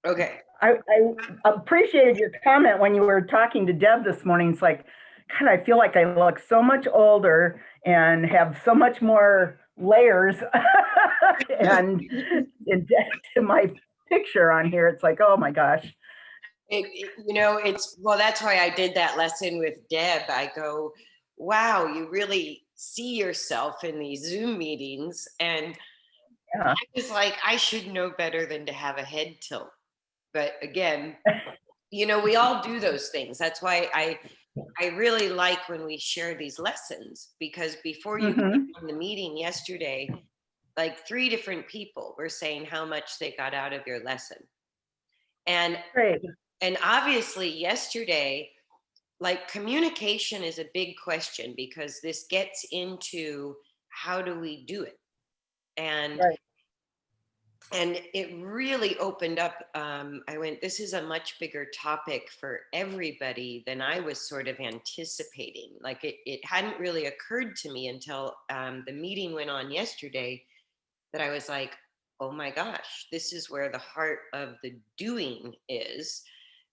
Okay. I appreciated your comment when you were talking to Deb this morning. It's like, God, I feel like I look so much older and have so much more layers and to my picture on here. It's like, oh my gosh. Well, that's why I did that lesson with Deb. I go, wow, you really see yourself in these Zoom meetings. And Yeah. I was like, I should know better than to have a head tilt. But again, we all do those things. That's why I really like when we share these lessons, because before you came on the meeting yesterday, like 3 different people were saying how much they got out of your lesson. And Great. And obviously yesterday, like, communication is a big question, because this gets into how do we do it? And Right. and it really opened up. I went, this is a much bigger topic for everybody than I was sort of anticipating. Like, it hadn't really occurred to me until the meeting went on yesterday, that I was like, oh my gosh, this is where the heart of the doing is.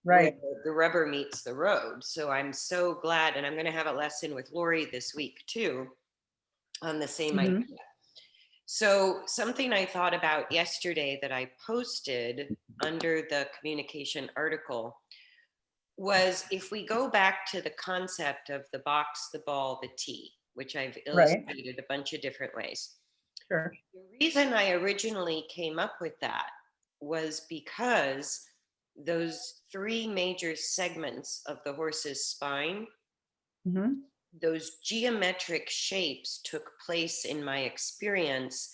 Right. Where the rubber meets the road. So I'm so glad. And I'm going to have a lesson with Lori this week too on the same idea. So something I thought about yesterday that I posted under the communication article was, if we go back to the concept of the box, the ball, the tee, which I've illustrated a bunch of different ways. Sure. The reason I originally came up with that was because those 3 major segments of the horse's spine, those geometric shapes took place in my experience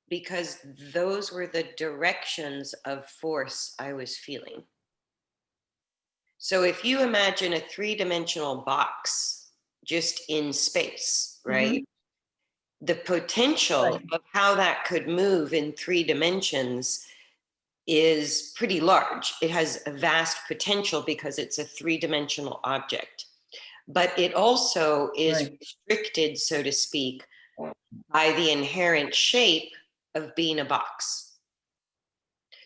because those were the directions of force I was feeling. So if you imagine a 3-dimensional box just in space, right? The potential of how that could move in 3 dimensions is pretty large. It has a vast potential because it's a 3-dimensional object, but it also is restricted, so to speak, by the inherent shape of being a box.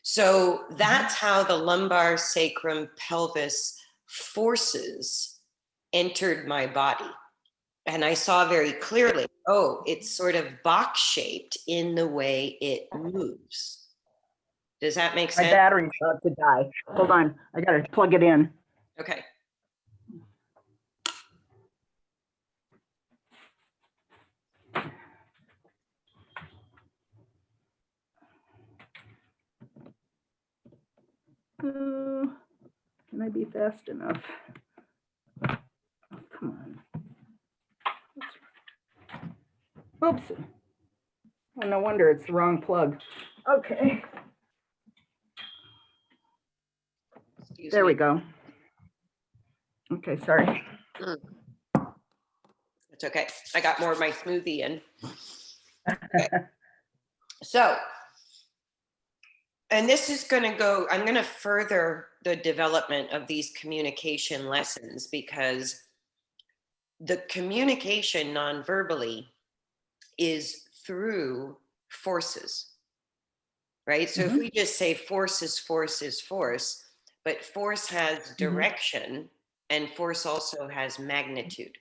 So that's how the lumbar, sacrum, pelvis forces entered my body. And I saw very clearly, oh, it's sort of box shaped in the way it moves. Does that make sense? My battery's about to die. Hold on. I got to plug it in. Okay. Can I be fast enough? Oh, come on. Oops. Oh, no wonder it's the wrong plug. Okay. There we go. Okay, sorry. It's okay. I got more of my smoothie in. Okay. So, and this is going to go, I'm going to further the development of these communication lessons, because the communication non-verbally is through forces, right? So if we just say force is force is force, but force has direction, and force also has magnitude,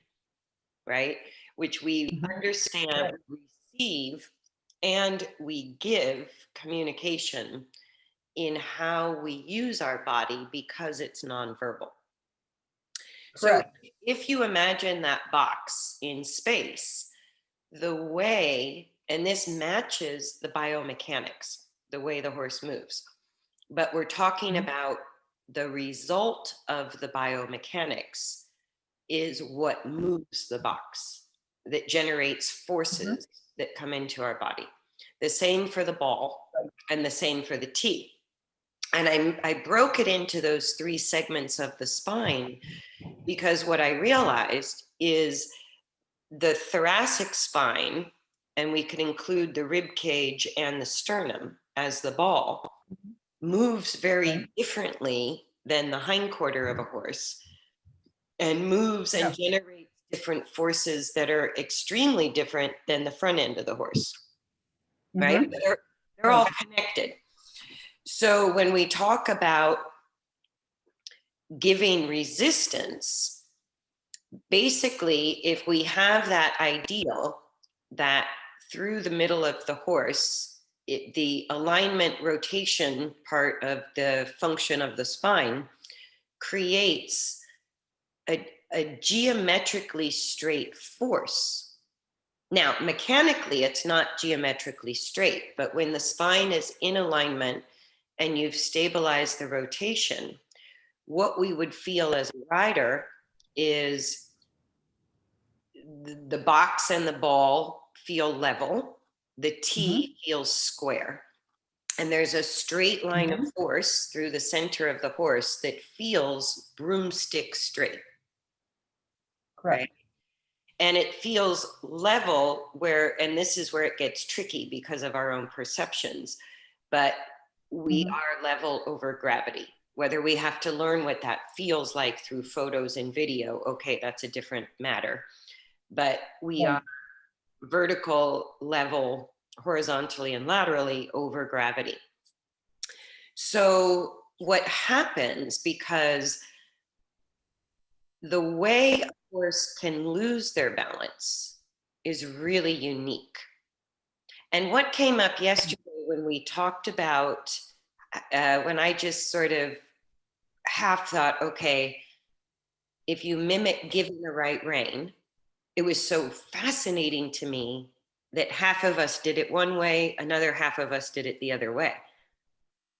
right? Which we understand, receive, and we give communication in how we use our body because it's nonverbal. So if you imagine that box in space, the way, and this matches the biomechanics, the way the horse moves, but we're talking about the result of the biomechanics is what moves the box, that generates forces that come into our body. The same for the ball and the same for the tee. And I broke it into those 3 segments of the spine because what I realized is the thoracic spine, and we could include the rib cage and the sternum as the ball, moves very differently than the hindquarter of a horse, and moves and generates different forces that are extremely different than the front end of the horse, right? They're all connected. So when we talk about giving resistance, basically, if we have that ideal that through the middle of the horse, the alignment rotation part of the function of the spine creates a geometrically straight force. Now, mechanically, it's not geometrically straight, but when the spine is in alignment and you've stabilized the rotation, what we would feel as a rider is the box and the ball feel level, the T feels square, and there's a straight line of force through the center of the horse that feels broomstick straight. Correct. Right? And it feels level where, and this is where it gets tricky because of our own perceptions, but we are level over gravity. Whether we have to learn what that feels like through photos and video, okay, that's a different matter. But we are vertical, level, horizontally and laterally over gravity. So what happens, because the way a horse can lose their balance is really unique. And what came up yesterday when we talked about, when I just sort of half thought, okay, if you mimic giving the right rein, it was so fascinating to me that half of us did it one way, another half of us did it the other way.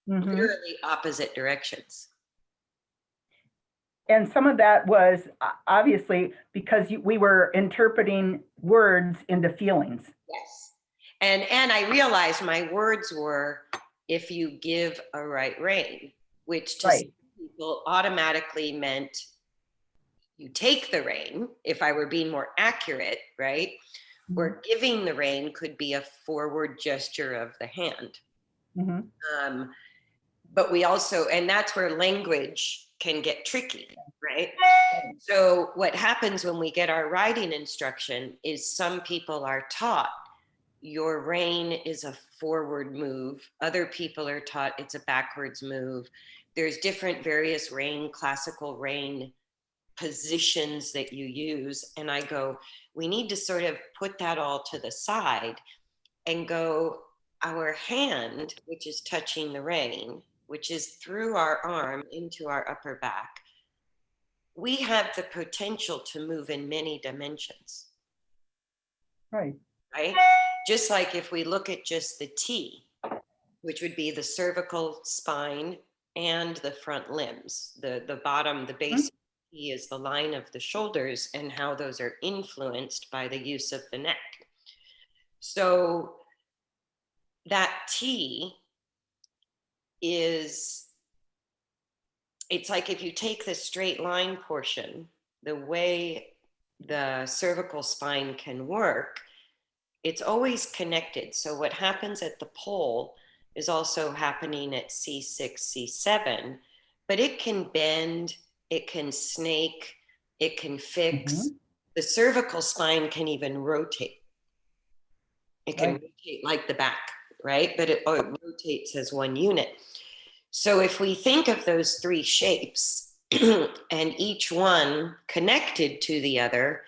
Literally opposite directions. And some of that was obviously because we were interpreting words into feelings. Yes. And I realized my words were, if you give a right rein, which to some people automatically meant you take the rein, if I were being more accurate, right? Or giving the rein could be a forward gesture of the hand. But we also, and that's where language can get tricky, right? So what happens when we get our riding instruction is some people are taught your rein is a forward move. Other people are taught it's a backwards move. There's different various rein, classical rein positions that you use. And I go, we need to sort of put that all to the side and go, our hand, which is touching the rein, which is through our arm into our upper back, we have the potential to move in many dimensions. Right. Just like if we look at just the T, which would be the cervical spine and the front limbs, the bottom, the base T is the line of the shoulders and how those are influenced by the use of the neck. So that T is, it's like if you take the straight line portion, the way the cervical spine can work, it's always connected. So what happens at the pole is also happening at C6, C7, but it can bend, it can snake, it can fix. The cervical spine can even rotate. It can rotate like the back, right? But it rotates as one unit. So if we think of those three shapes and each one connected to the other,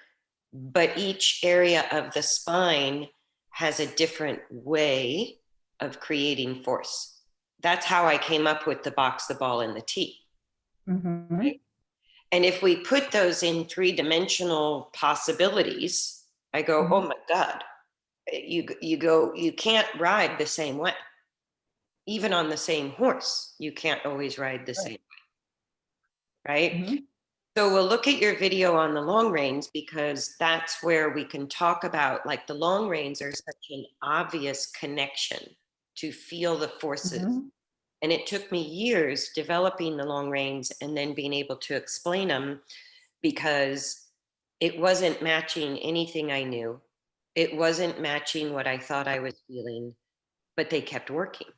but each area of the spine has a different way of creating force. That's how I came up with the box, the ball, and the T. Right? And if we put those in three-dimensional possibilities, I go, oh my God, you can't ride the same way. Even on the same horse, you can't always ride the same way, right? So we'll look at your video on the long reins because that's where we can talk about, like, the long reins are such an obvious connection to feel the forces. And it took me years developing the long reins and then being able to explain them because it wasn't matching anything I knew. It wasn't matching what I thought I was feeling, but they kept working.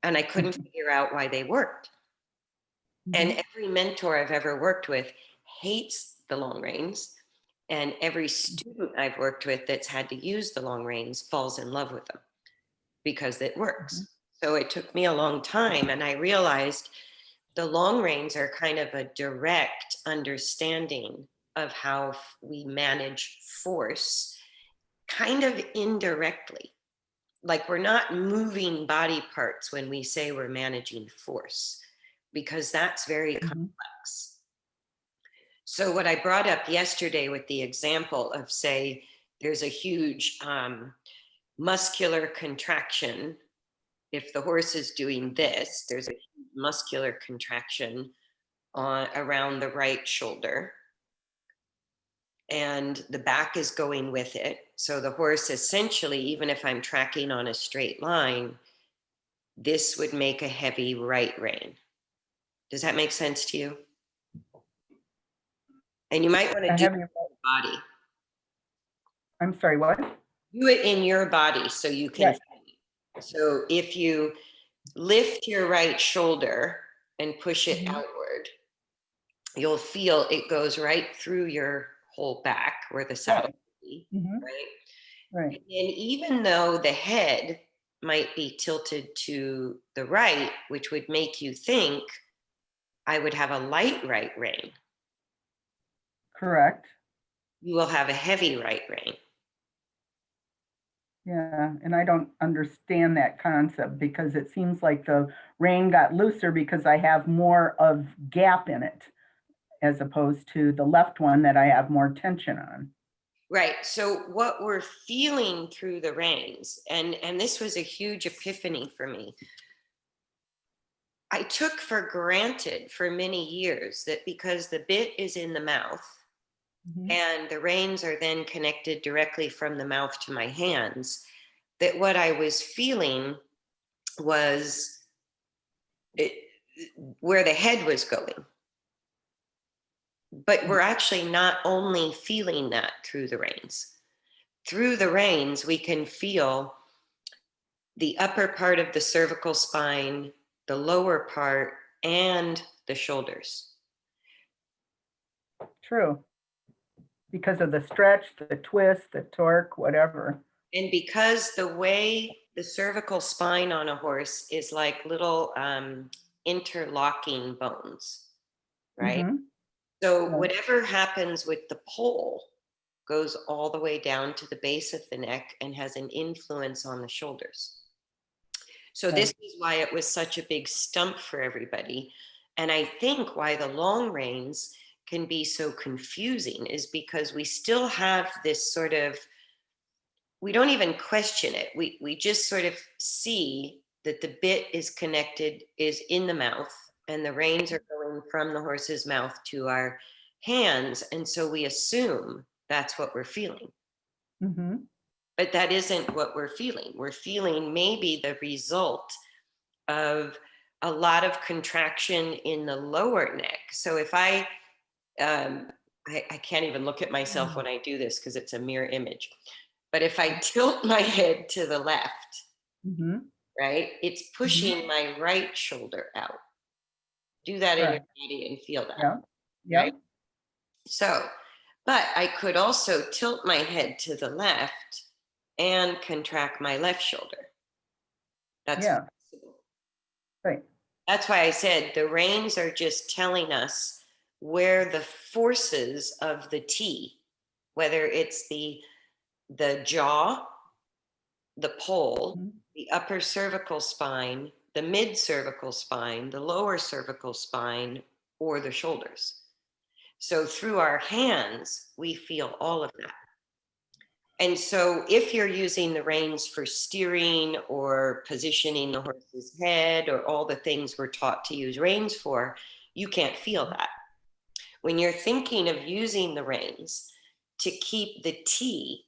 And I couldn't figure out why they worked. And every mentor I've ever worked with hates the long reins. And every student I've worked with that's had to use the long reins falls in love with them because it works. So it took me a long time, and I realized the long reins are kind of a direct understanding of how we manage force, kind of indirectly. Like we're not moving body parts when we say we're managing force, because that's very Mhm. complex. So, what I brought up yesterday with the example of, say, there's a huge muscular contraction. If the horse is doing this, there's a muscular contraction around the right shoulder, and the back is going with it. So the horse essentially, even if I'm tracking on a straight line, this would make a heavy right rein. Does that make sense to you? And you might want to I do it have your, in your body. I'm sorry, what? Do it in your body so you can Yeah. feel. So if you lift your right shoulder and push it Mhm. outward, you'll feel it goes right through your whole back where the Yeah. saddle would be, Mhm. right? Right. And even though the head might be tilted to the right, which would make you think I would have a light right rein, Correct. you will have a heavy right rein. Yeah, and I don't understand that concept because it seems like the rein got looser because I have more of gap in it as opposed to the left one that I have more tension on. Right. So what we're feeling through the reins, and this was a huge epiphany for me. I took for granted for many years that because the bit is in the mouth Mhm. and the reins are then connected directly from the mouth to my hands, that what I was feeling was it, where the head was going. But we're actually not only feeling that through the reins. Through the reins, we can feel the upper part of the cervical spine, the lower part, and the shoulders. True. Because of the stretch, the twist, the torque, whatever. And because the way the cervical spine on a horse is like little interlocking bones, right? Mm-hmm. So Yeah. whatever happens with the pole goes all the way down to the base of the neck and has an influence on the shoulders. So this Right. is why it was such a big stump for everybody. And I think why the long reins can be so confusing is because we still have this sort of, we don't even question it. We just sort of see that the bit is connected, is in the mouth, and the reins are going from the horse's mouth to our hands. And so we assume that's what we're feeling. Mm-hmm. But that isn't what we're feeling. We're feeling maybe the result of a lot of contraction in the lower neck. So if um, I can't even look at myself when I do this because it's a mirror image. But if I tilt my head to the left, Mm-hmm. right, it's Mm-hmm. pushing my right shoulder out. Do that in your Correct. body and feel that, Yeah. right? Yep. So, but I could also tilt my head to the left and contract my left shoulder. That's Yeah. possible. Right. That's why I said the reins are just telling us where the forces of the T, whether it's the jaw, the pole, Mm-hmm. the upper cervical spine, the mid cervical spine, the lower cervical spine, or the shoulders. So through our hands, we feel all of that. And so if you're using the reins for steering or positioning the horse's head or all the things we're taught to use reins for, you can't feel that. When you're thinking of using the reins to keep the T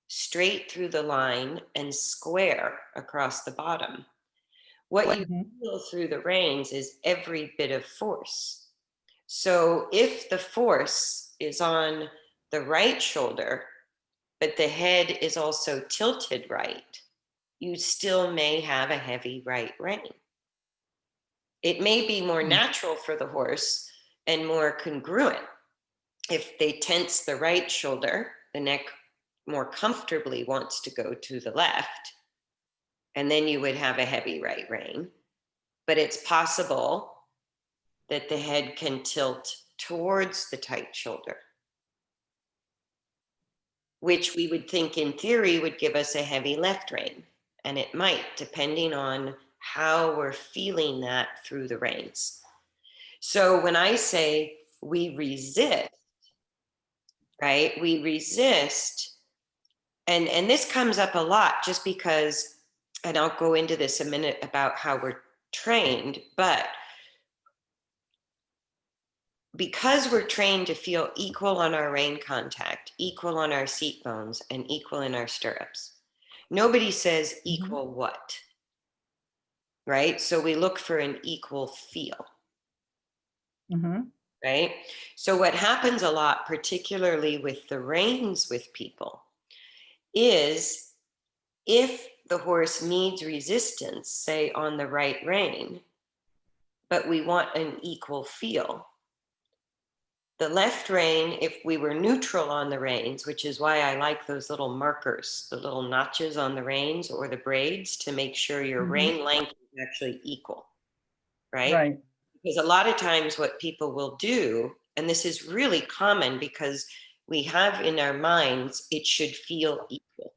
straight through the line and square across the bottom, what you Mm-hmm. feel through the reins is every bit of force. So if the force is on the right shoulder, but the head is also tilted right, you still may have a heavy right rein. It may be more natural for the horse and more congruent. If they tense the right shoulder, the neck more comfortably wants to go to the left. and then you would have a heavy right rein. But it's possible that the head can tilt towards the tight shoulder, which we would think in theory would give us a heavy left rein. And it might, depending on how we're feeling that through the reins. So when I say we resist, right, we resist, and this comes up a lot just because, and I'll go into this a minute about how we're trained, but because we're trained to feel equal on our rein contact, equal on our seat bones, and equal in our stirrups, nobody says equal what, right? So we look for an equal feel, right? So what happens a lot, particularly with the reins with people, is if the horse needs resistance, say on the right rein, but we want an equal feel, the left rein, if we were neutral on the reins, which is why I like those little markers, the little notches on the reins or the braids to make sure your rein length is actually equal, right? Right. Because a lot of times what people will do, and this is really common because we have in our minds, it should feel equal,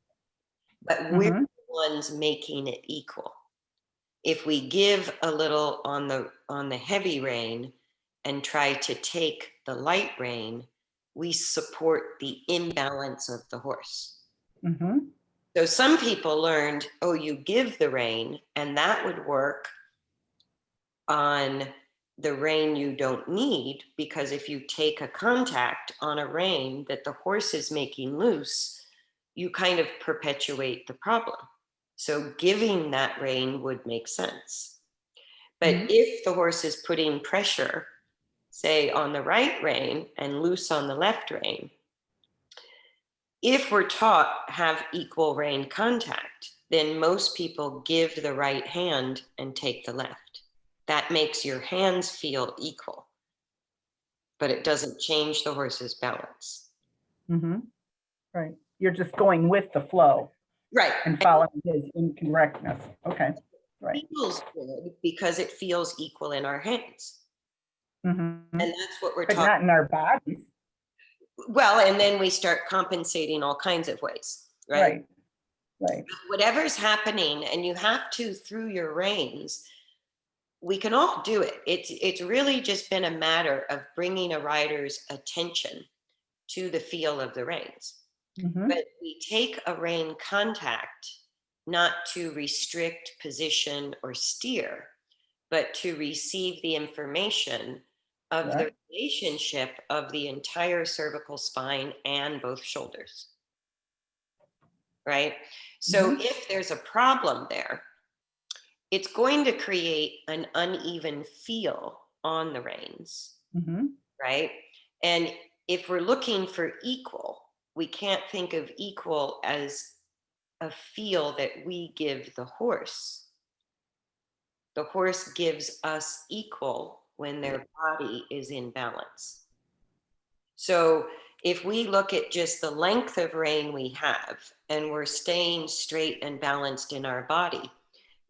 but we're the ones making it equal. If we give a little on the heavy rein and try to take the light rein, we support the imbalance of the horse. So some people learned, oh, you give the rein, and that would work on the rein you don't need, because if you take a contact on a rein that the horse is making loose, you kind of perpetuate the problem. So giving that rein would make sense. But if the horse is putting pressure, say on the right rein and loose on the left rein, if we're taught have equal rein contact, then most people give the right hand and take the left. That makes your hands feel equal, but it doesn't change the horse's balance. Right. You're just going with the flow. Right. And following his incorrectness. Okay. Right. It feels good because it feels equal in our hands. And that's what we're But talking. not in our bodies. Well, and then we start compensating all kinds of ways, right? Right. Whatever's happening, and you have to through your reins, we can all do it. It's really just been a matter of bringing a rider's attention to the feel of the reins. But we take a rein contact not to restrict, position, or steer, but to receive the information of the relationship of the entire cervical spine and both shoulders, right? So if there's a problem there, it's going to create an uneven feel on the reins, right? And if we're looking for equal, we can't think of equal as a feel that we give the horse. The horse gives us equal when their body is in balance. So if we look at just the length of rein we have and we're staying straight and balanced in our body,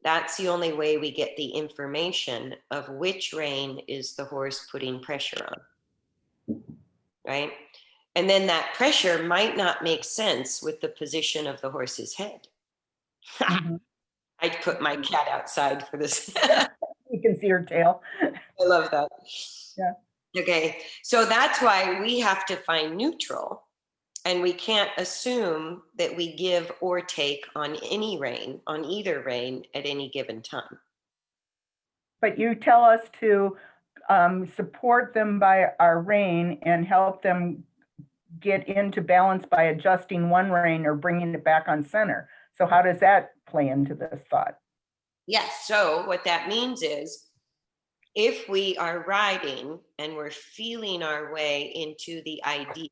that's the only way we get the information of which rein is the horse putting pressure on, right? And then that pressure might not make sense with the position of the horse's head. I'd put my cat outside for this. You can see her tail. I love that. Yeah. Okay, so that's why we have to find neutral, and we can't assume that we give or take on any rein, on either rein at any given time. But you tell us to support them by our rein and help them get into balance by adjusting one rein or bringing it back on center. So how does that play into this thought? Yes, so what that means is if we are riding and we're feeling our way into the ideal,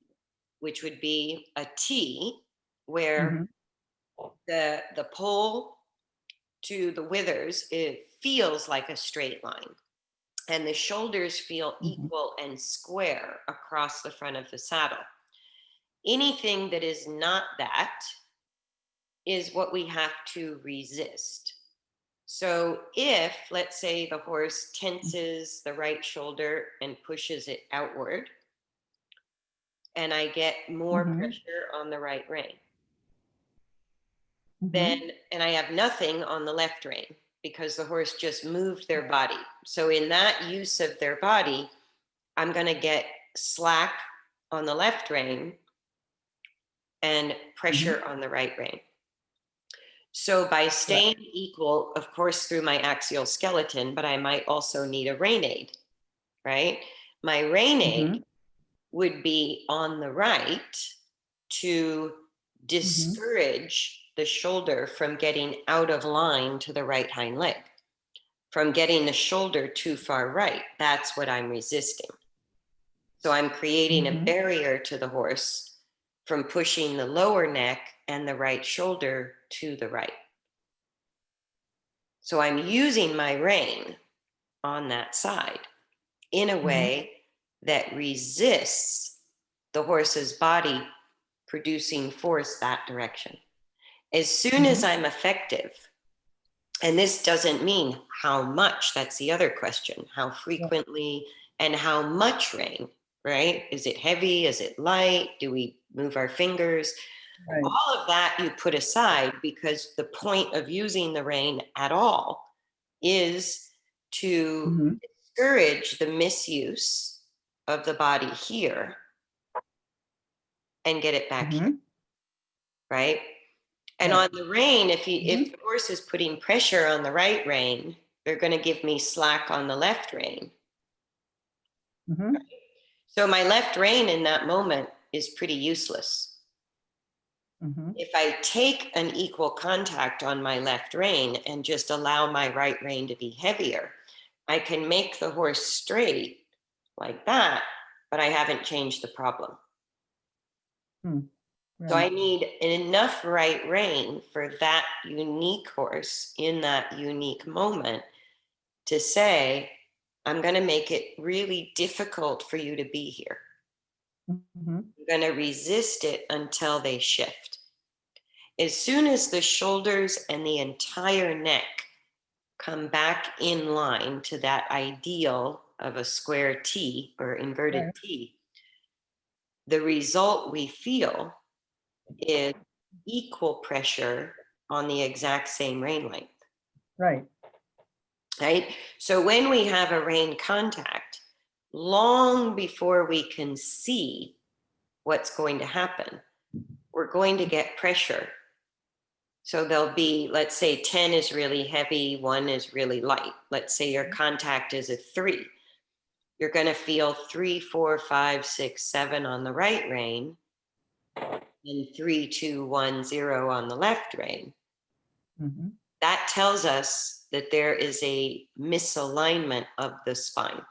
which would be a T, where the pole to the withers, it feels like a straight line, and the shoulders feel equal and square across the front of the saddle. Anything that is not that is what we have to resist. So if, let's say, the horse tenses the right shoulder and pushes it outward, and I get more pressure on the right rein, then, and I have nothing on the left rein because the horse just moved their body. So in that use of their body, I'm going to get slack on the left rein and pressure on the right rein. So by staying equal, of course, through my axial skeleton, but I might also need a rein aid, right? My rein aid would be on the right to discourage the shoulder from getting out of line to the right hind leg, from getting the shoulder too far right. That's what I'm resisting. So I'm creating a barrier to the horse from pushing the lower neck and the right shoulder to the right. So I'm using my rein on that side in a way that resists the horse's body producing force that direction. As soon as I'm effective, and this doesn't mean how much, that's the other question, how frequently and how much rein, right? Is it heavy? Is it light? Do we move our fingers? Right. All of that you put aside, because the point of using the rein at all is to discourage the misuse of the body here and get it back here, right? And on the rein, if the horse is putting pressure on the right rein, they're going to give me slack on the left rein. Right? So my left rein in that moment is pretty useless. If I take an equal contact on my left rein and just allow my right rein to be heavier, I can make the horse straight like that, but I haven't changed the problem. So I need enough right rein for that unique horse in that unique moment to say, I'm going to make it really difficult for you to be here. I'm going to resist it until they shift. As soon as the shoulders and the entire neck come back in line to that ideal of a square T or inverted T, the result we feel is equal pressure on the exact same rein length. Right. Right? So when we have a rein contact, long before we can see what's going to happen, we're going to get pressure. So there'll be, let's say 10 is really heavy, 1 is really light. Let's say your contact is a 3. You're going to feel 3, 4, 5, 6, 7 on the right rein, and 3, 2, 1, 0 on the left rein. That tells us that there is a misalignment of the spine.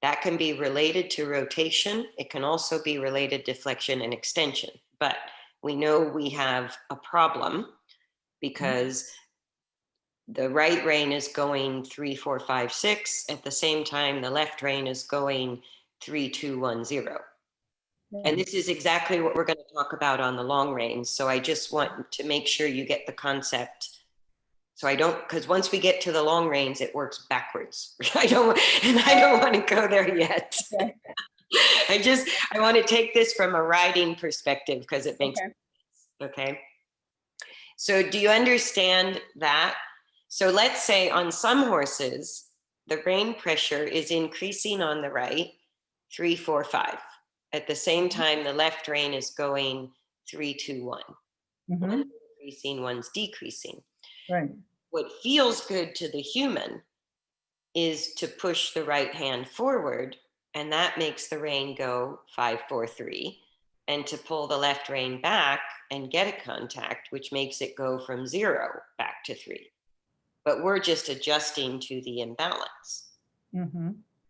That can be related to rotation. It can also be related to flexion and extension. But we know we have a problem because the right rein is going 3, 4, 5, 6. At the same time, the left rein is going 3, 2, 1, 0. And this is exactly what we're going to talk about on the long reins. So I just want to make sure you get the concept. So I don't, because once we get to the long reins, it works backwards. I don't want to go there yet. Okay. I want to take this from a riding perspective because it makes sense. Okay. So do you understand that? So let's say on some horses, the rein pressure is increasing on the right, 3, 4, 5. At the same time, the left rein is going 3, 2, 1. One's increasing, one's decreasing. Right. What feels good to the human is to push the right hand forward, and that makes the rein go 5, 4, 3, and to pull the left rein back and get a contact, which makes it go from 0 back to 3. But we're just adjusting to the imbalance.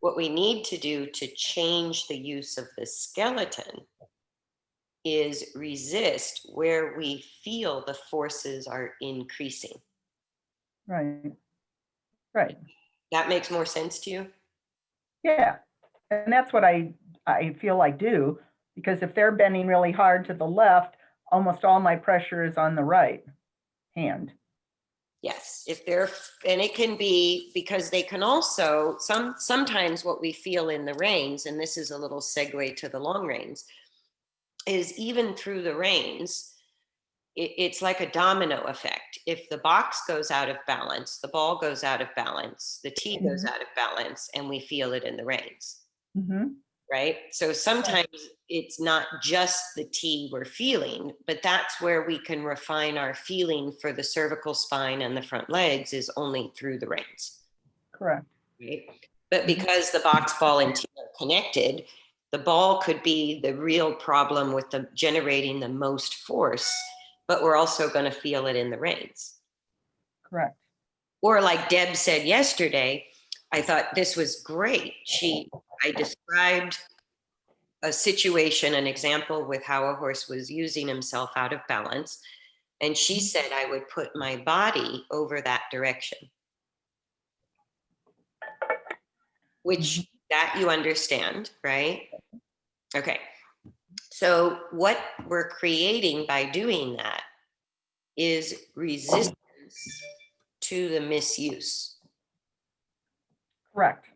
What we need to do to change the use of the skeleton is resist where we feel the forces are increasing. Right. Right. That makes more sense to you? Yeah. And that's what I feel I do, because if they're bending really hard to the left, almost all my pressure is on the right hand. Yes, if they're, and it can be because they can also, sometimes what we feel in the reins, and this is a little segue to the long reins, is even through the reins, it's like a domino effect. If the box goes out of balance, the ball goes out of balance, the tee goes out of balance, and we feel it in the reins. Mm-hmm. Right? So sometimes it's not just the tee we're feeling, but that's where we can refine our feeling for the cervical spine and the front legs is only through the reins. Correct. Right? But because the box ball and tee are connected, the ball could be the real problem with the generating the most force, but we're also going to feel it in the reins. Correct. Or like Deb said yesterday, I thought this was great. I described a situation, an example with how a horse was using himself out of balance. And she said I would put my body over that direction, which that you understand, right? Okay. So what we're creating by doing that is resistance to the misuse. Correct.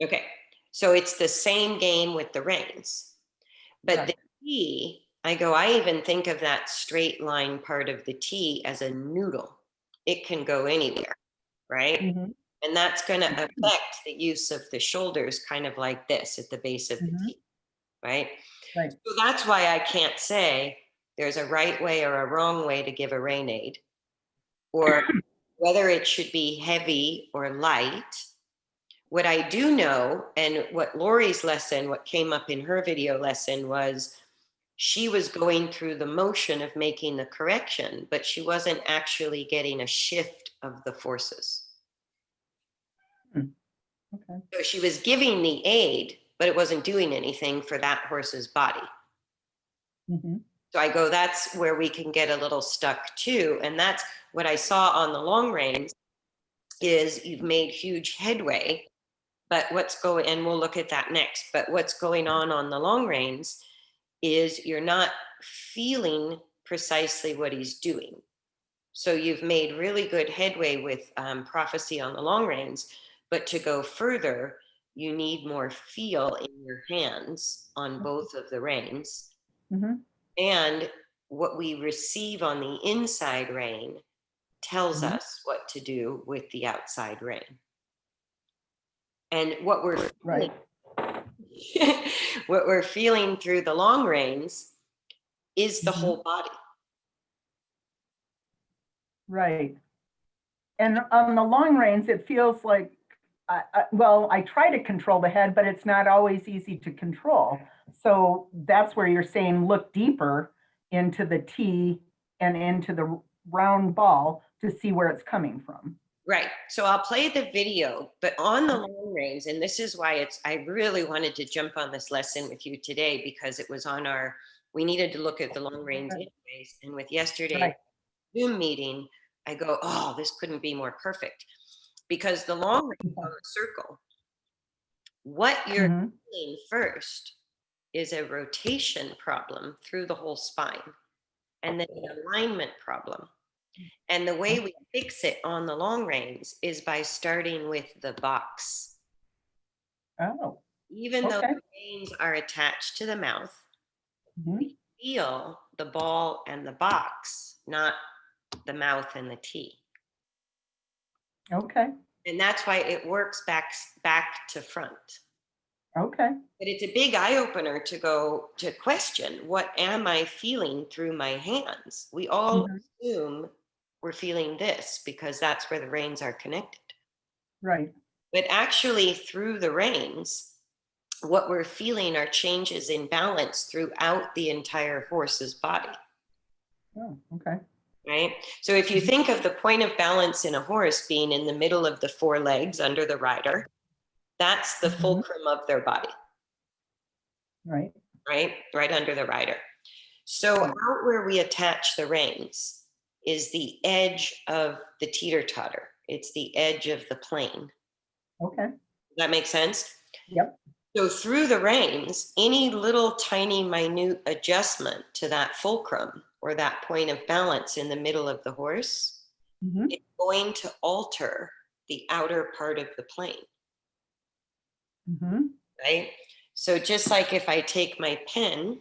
Okay. So it's the same game with the reins. But Correct. the tee, I even think of that straight line part of the tee as a noodle. It can go anywhere, right? Mm-hmm. And that's going to affect the use of the shoulders, kind of like this at the base of the tee, right? Right. So that's why I can't say there's a right way or a wrong way to give a rein aid, or whether it should be heavy or light. What I do know, and what Lori's lesson, what came up in her video lesson was she was going through the motion of making the correction, but she wasn't actually getting a shift of the forces. Okay. So she was giving the aid, but it wasn't doing anything for that horse's body. Mm-hmm. So I go, that's where we can get a little stuck too. And that's what I saw on the long reins is you've made huge headway, but what's going, and we'll look at that next, but what's going on the long reins is you're not feeling precisely what he's doing. So you've made really good headway with prophecy on the long reins, but to go further, you need more feel in your hands on both of the reins. Mm-hmm. And what we receive on the inside rein tells us what to do with the outside rein. And what we're feeling, what we're feeling through the long reins is the whole body. Right. And on the long reins, it feels like, well, I try to control the head, but it's not always easy to control. So that's where you're saying look deeper into the tee and into the round ball to see where it's coming from. Right. So I'll play the video, but on the long reins, and this is why I really wanted to jump on this lesson with you today because it was on we needed to look at the long reins anyways. And with yesterday's Zoom meeting, I go, oh, this couldn't be more perfect because the long reins on the circle, what you're feeling first is a rotation problem through the whole spine and then an alignment problem. And the way we fix it on the long reins is by starting with the box. Oh. Even though the reins are attached to the mouth, we feel the ball and the box, not the mouth and the tee. Okay. And that's why it works back to front. Okay. But it's a big eye opener to go to question, what am I feeling through my hands? We all assume we're feeling this because that's where the reins are connected. Right. But actually through the reins, what we're feeling are changes in balance throughout the entire horse's body. Oh, okay. Right? So if you think of the point of balance in a horse being in the middle of the four legs under the rider, that's the fulcrum of their body. Right. Right under the rider. So out where we attach the reins is the edge of the teeter-totter. It's the edge of the plane. Okay. Does that make sense? Yep. So through the reins, any little tiny minute adjustment to that fulcrum or that point of balance in the middle of the horse, it's going to alter the outer part of the plane, right? So just like if I take my pen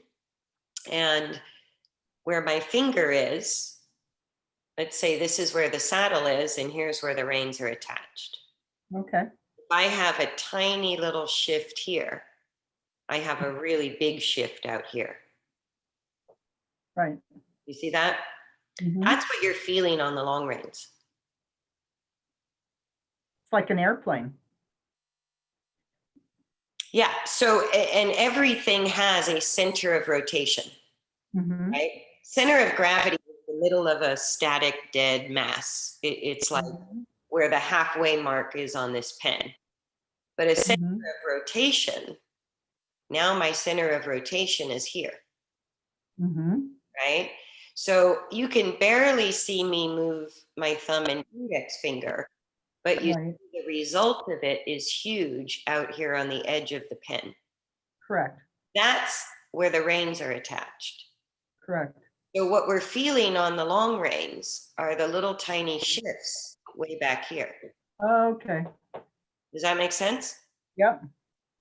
and where my finger is, let's say this is where the saddle is and here's where the reins are attached. Okay. If I have a tiny little shift here, I have a really big shift out here. Right. You see that? That's what you're feeling on the long reins. It's like an airplane. Yeah. So, and everything has a center of rotation, right? Center of gravity is the middle of a static dead mass. It's like where the halfway mark is on this pen. But a center of rotation, now my center of rotation is here, right? So you can barely see me move my thumb and index finger, but you see the result of it is huge out here on the edge of the pen. Correct. That's where the reins are attached. Correct. So what we're feeling on the long reins are the little tiny shifts way back here. Okay. Does that make sense? Yep.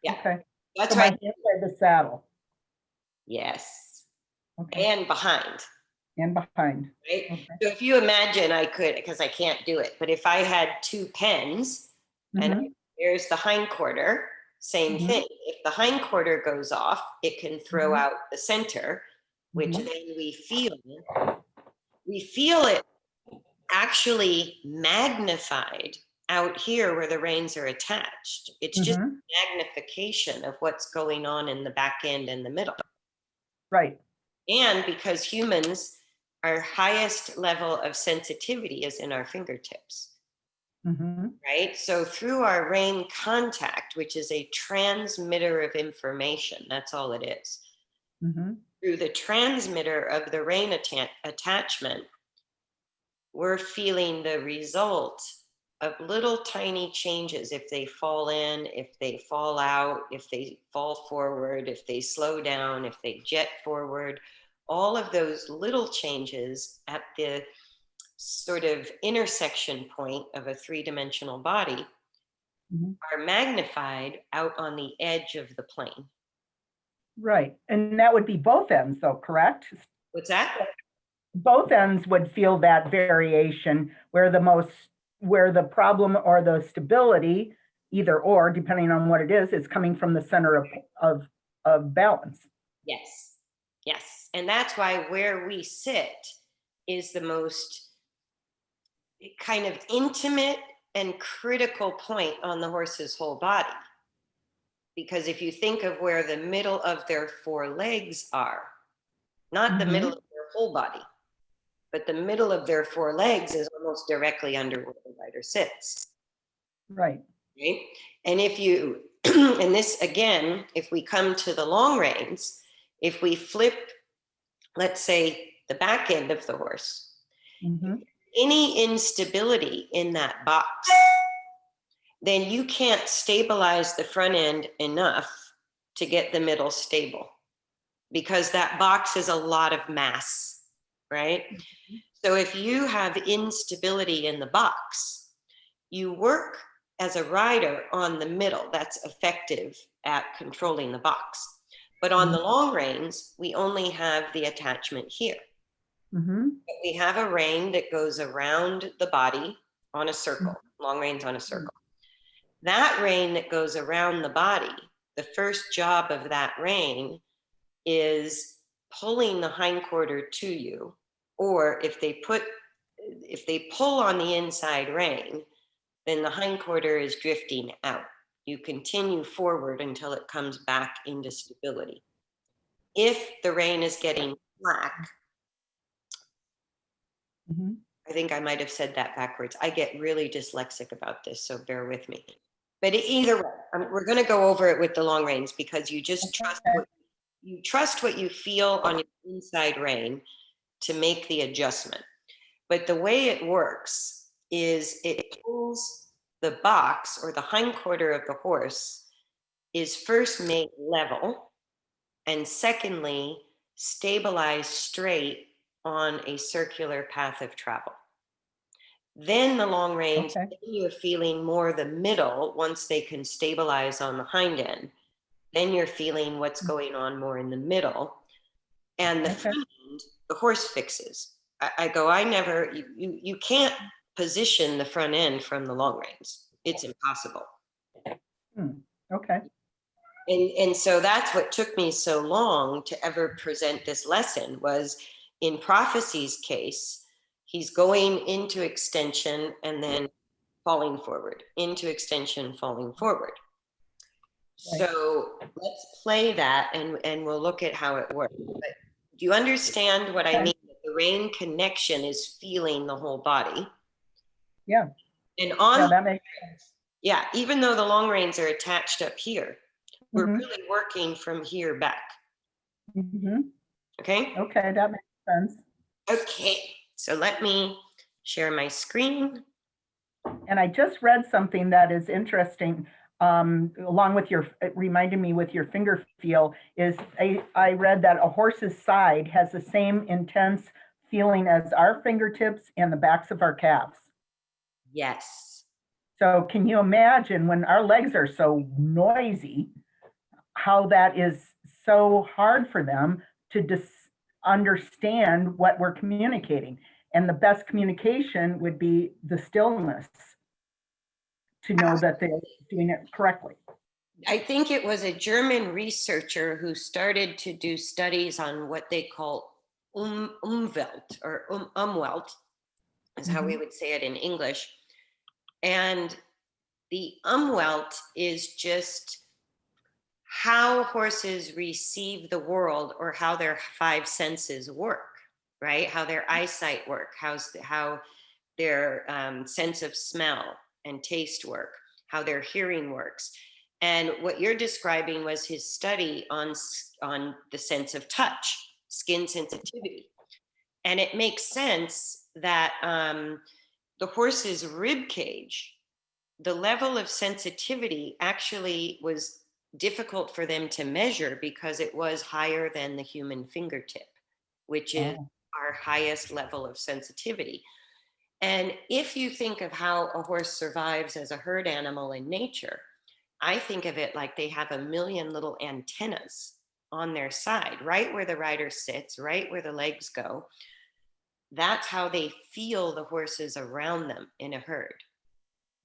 Yeah. Okay. That's so right. My hands are the saddle. Yes. Okay. And behind. And behind. Right? Okay. So if you imagine, I could, because I can't do it, but if I had two pens and there's the hindquarter, same thing. If the hindquarter goes off, it can throw out the center, which then we feel it actually magnified out here where the reins are attached. It's just magnification of what's going on in the back end and the middle. Right. And because humans, our highest level of sensitivity is in our fingertips, right? So through our rein contact, which is a transmitter of information, that's all it is. Through the transmitter of the rein attachment, we're feeling the result of little tiny changes. If they fall in, if they fall out, if they fall forward, if they slow down, if they jet forward, all of those little changes at the sort of intersection point of a three-dimensional body are magnified out on the edge of the plane. Right. And that would be both ends though, correct? What's that? Both ends would feel that variation where the problem or the stability, either or, depending on what it is coming from the center of balance. Yes. Yes. And that's why where we sit is the most kind of intimate and critical point on the horse's whole body. Because if you think of where the middle of their four legs are, not the middle of their whole body, but the middle of their four legs is almost directly under where the rider sits. Right. Right? And if you, and this again, if we come to the long reins, if we flip, let's say, the back end of the horse, any instability in that box, then you can't stabilize the front end enough to get the middle stable, because that box is a lot of mass, right? So if you have instability in the box, you work as a rider on the middle. That's effective at controlling the box. But on the long reins, we only have the attachment here. But we have a rein that goes around the body on a circle, long reins on a circle. That rein that goes around the body, the first job of that rein is pulling the hindquarter to you, or if they pull on the inside rein, then the hindquarter is drifting out. You continue forward until it comes back into stability. If the rein is getting slack, I think I might have said that backwards. I get really dyslexic about this, so bear with me. But either way, we're going to go over it with the long reins, because you just trust what you feel on your inside rein to make the adjustment. But the way it works is it pulls the box, or the hindquarter of the horse is first made level, and secondly, stabilized straight on a circular path of travel. Then the long reins, Okay. then you're feeling more the middle once they can stabilize on the hind end. Then you're feeling what's going on more in the middle. And the Okay. front end, the horse fixes. I never, you can't position the front end from the long reins. It's impossible. Okay. And so that's what took me so long to ever present this lesson was in Prophecy's case, he's going into extension and then falling forward, into extension, falling forward. Right. So let's play that and we'll look at how it works. But do you understand what I Okay. mean? The rein connection is feeling the whole body. Yeah. And on, Yeah, that makes sense. yeah, even though the long reins are attached up here, we're Mhm. really working from here back. Mhm. Okay. Okay, that makes sense. Okay. So let me share my screen. And I just read something that is interesting, along with your, it reminded me with your finger feel, is I read that a horse's side has the same intense feeling as our fingertips and the backs of our calves. Yes. So can you imagine when our legs are so noisy, how that is so hard for them to understand what we're communicating? And the best communication would be the stillness, to know that they're doing it correctly. I think it was a German researcher who started to do studies on what they call Umwelt or Umwelt, is how we would say it in English. And the Umwelt is just how horses receive the world or how their five senses work, right? How their eyesight work, how their sense of smell and taste work, how their hearing works. And what you're describing was his study on the sense of touch, skin sensitivity. And it makes sense that the horse's rib cage, the level of sensitivity actually was difficult for them to measure because it was higher than the human fingertip, which is Oh. our highest level of sensitivity. And if you think of how a horse survives as a herd animal in nature, I think of it like they have a million little antennas on their side, right where the rider sits, right where the legs go. That's how they feel the horses around them in a herd.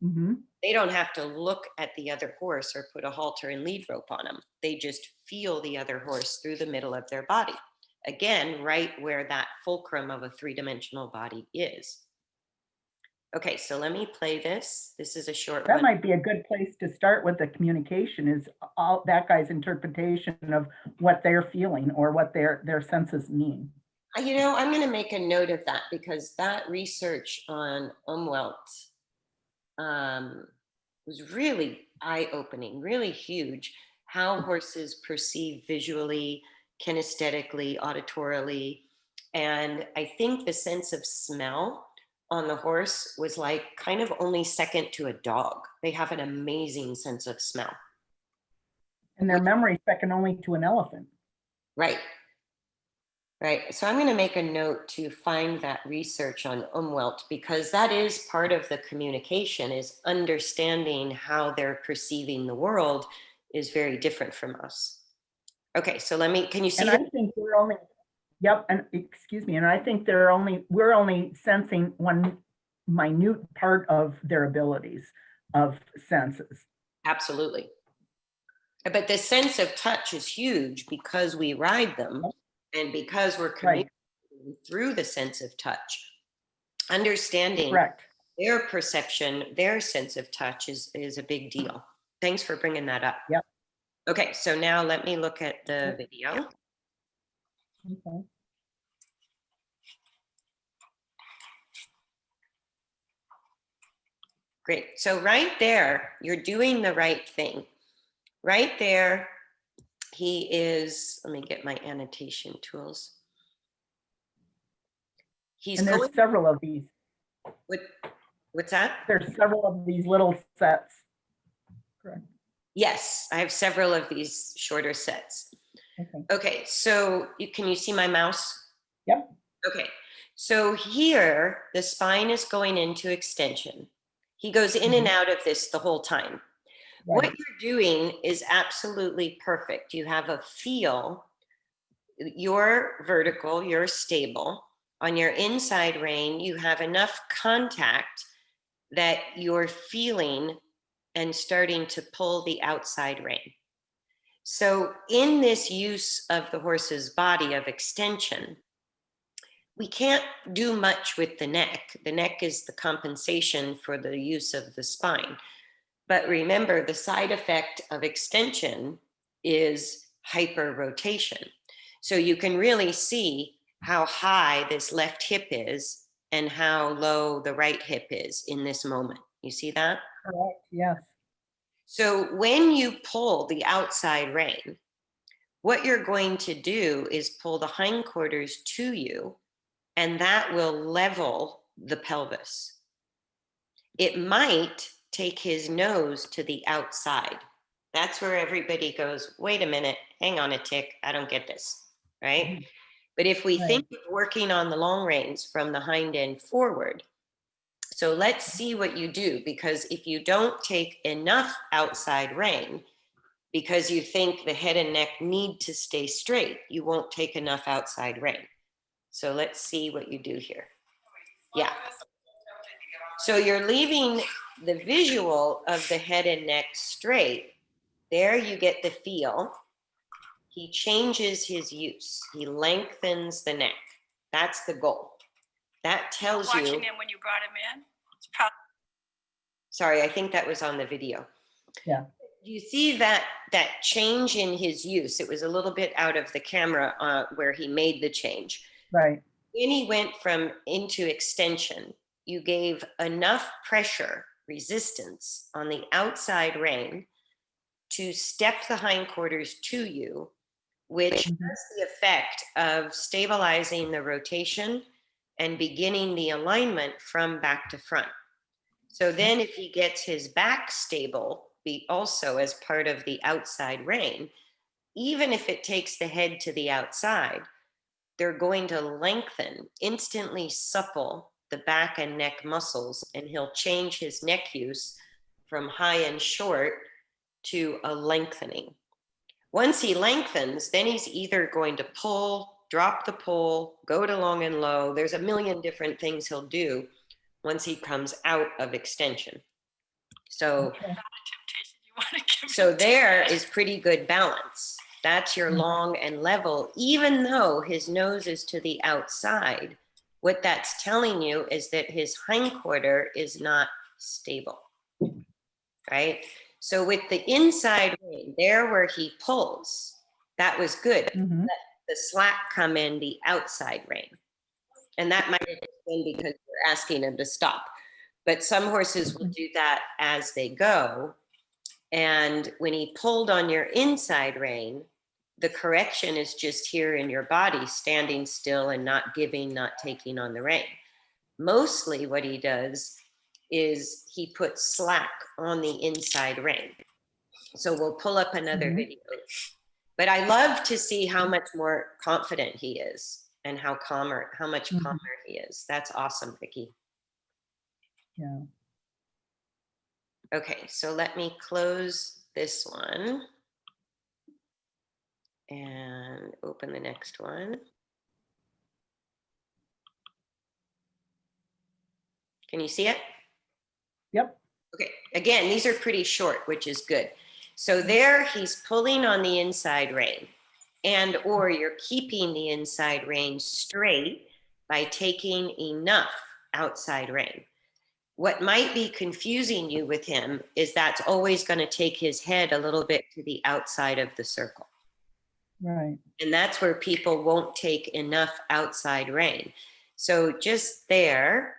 Mm-hmm. They don't have to look at the other horse or put a halter and lead rope on them. They just feel the other horse through the middle of their body. Again, right where that fulcrum of a three-dimensional body is. Okay, so let me play this. This is a short That one. might be a good place to start with the communication, is all that guy's interpretation of what they're feeling or what their senses mean. You know, I'm going to make a note of that because that research on Umwelt was really eye-opening, really huge. How horses perceive visually, kinesthetically, auditorily, and I think the sense of smell on the horse was like kind of only second to a dog. They have an amazing sense of smell. And their memory second only to an elephant. Right. Right. So I'm going to make a note to find that research on Umwelt because that is part of the communication is understanding how they're perceiving the world is very different from us. Okay, so can you see And I think we're only, yep, and excuse me, and I think we're only sensing one minute part of their abilities of senses. Absolutely. But the sense of touch is huge because we ride them and because we're Right. communicating through the sense of touch. Understanding Correct. their perception, their sense of touch is a big deal. Thanks for bringing that up. Yep. Okay, so now let me look at the video. Okay. Great. So right there, you're doing the right thing. Right there, he is, let me get my annotation tools. He's And going, there's several of these. what's that? There's several of these little sets. Correct. Yes, I have several of these shorter sets. Okay. Okay, so can you see my mouse? Yep. Okay, so here the spine is going into extension. He goes in and out of this the whole time. What Right. you're doing is absolutely perfect. You have a feel, you're vertical, you're stable. On your inside rein, you have enough contact that you're feeling and starting to pull the outside rein. So, in this use of the horse's body of extension, we can't do much with the neck. The neck is the compensation for the use of the spine. But remember, the side effect of extension is hyperrotation. So you can really see how high this left hip is and how low the right hip is in this moment. You see that? Correct. Yes. So when you pull the outside rein, what you're going to do is pull the hindquarters to you, and that will level the pelvis. It might take his nose to the outside. That's where everybody goes, wait a minute, hang on a tick, I don't get this, right? But if we Right. think of working on the long reins from the hind end forward, so let's see what you do, because if you don't take enough outside rein, because you think the head and neck need to stay straight, you won't take enough outside rein. So let's see what you do here. Yeah. So you're leaving the visual of the head and neck straight. There you get the feel. He changes his use. He lengthens the neck. That's the goal. That tells you. Watching him when you brought him in. It's probably. Sorry, I think that was on the video. Yeah. You see that change in his use. It was a little bit out of the camera where he made the change. Right. When he went from into extension, you gave enough pressure, resistance on the outside rein to step the hindquarters to you, which has the effect of stabilizing the rotation and beginning the alignment from back to front. So then if he gets his back stable, be also as part of the outside rein, even if it takes the head to the outside, they're going to lengthen, instantly supple the back and neck muscles, and he'll change his neck use from high and short to a lengthening. Once he lengthens, then he's either going to pull, drop the pull, go to long and low. There's a million different things he'll do once he comes out of extension. So, so there is pretty good balance. That's your long and level, even though his nose is to the outside. What that's telling you is that his hindquarter is not stable, right? So with the inside rein, there where he pulls, that was good. Mhm. Let the slack come in the outside rein. And that might have been because you're asking him to stop. But some horses will do that as they go. And when he pulled on your inside rein, the correction is just here in your body, standing still and not giving, not taking on the rein. Mostly what he does is he puts slack on the inside rein. So we'll pull up another video. But I love to see how much more confident he is and how much calmer he is. That's awesome, Vicky. Yeah. Okay, so let me close this one and open the next one. Can you see it? Yep. Okay, again, these are pretty short, which is good. So there he's pulling on the inside rein, and or you're keeping the inside rein straight by taking enough outside rein. What might be confusing you with him is that's always going to take his head a little bit to the outside of the circle. Right. And that's where people won't take enough outside rein. So just there,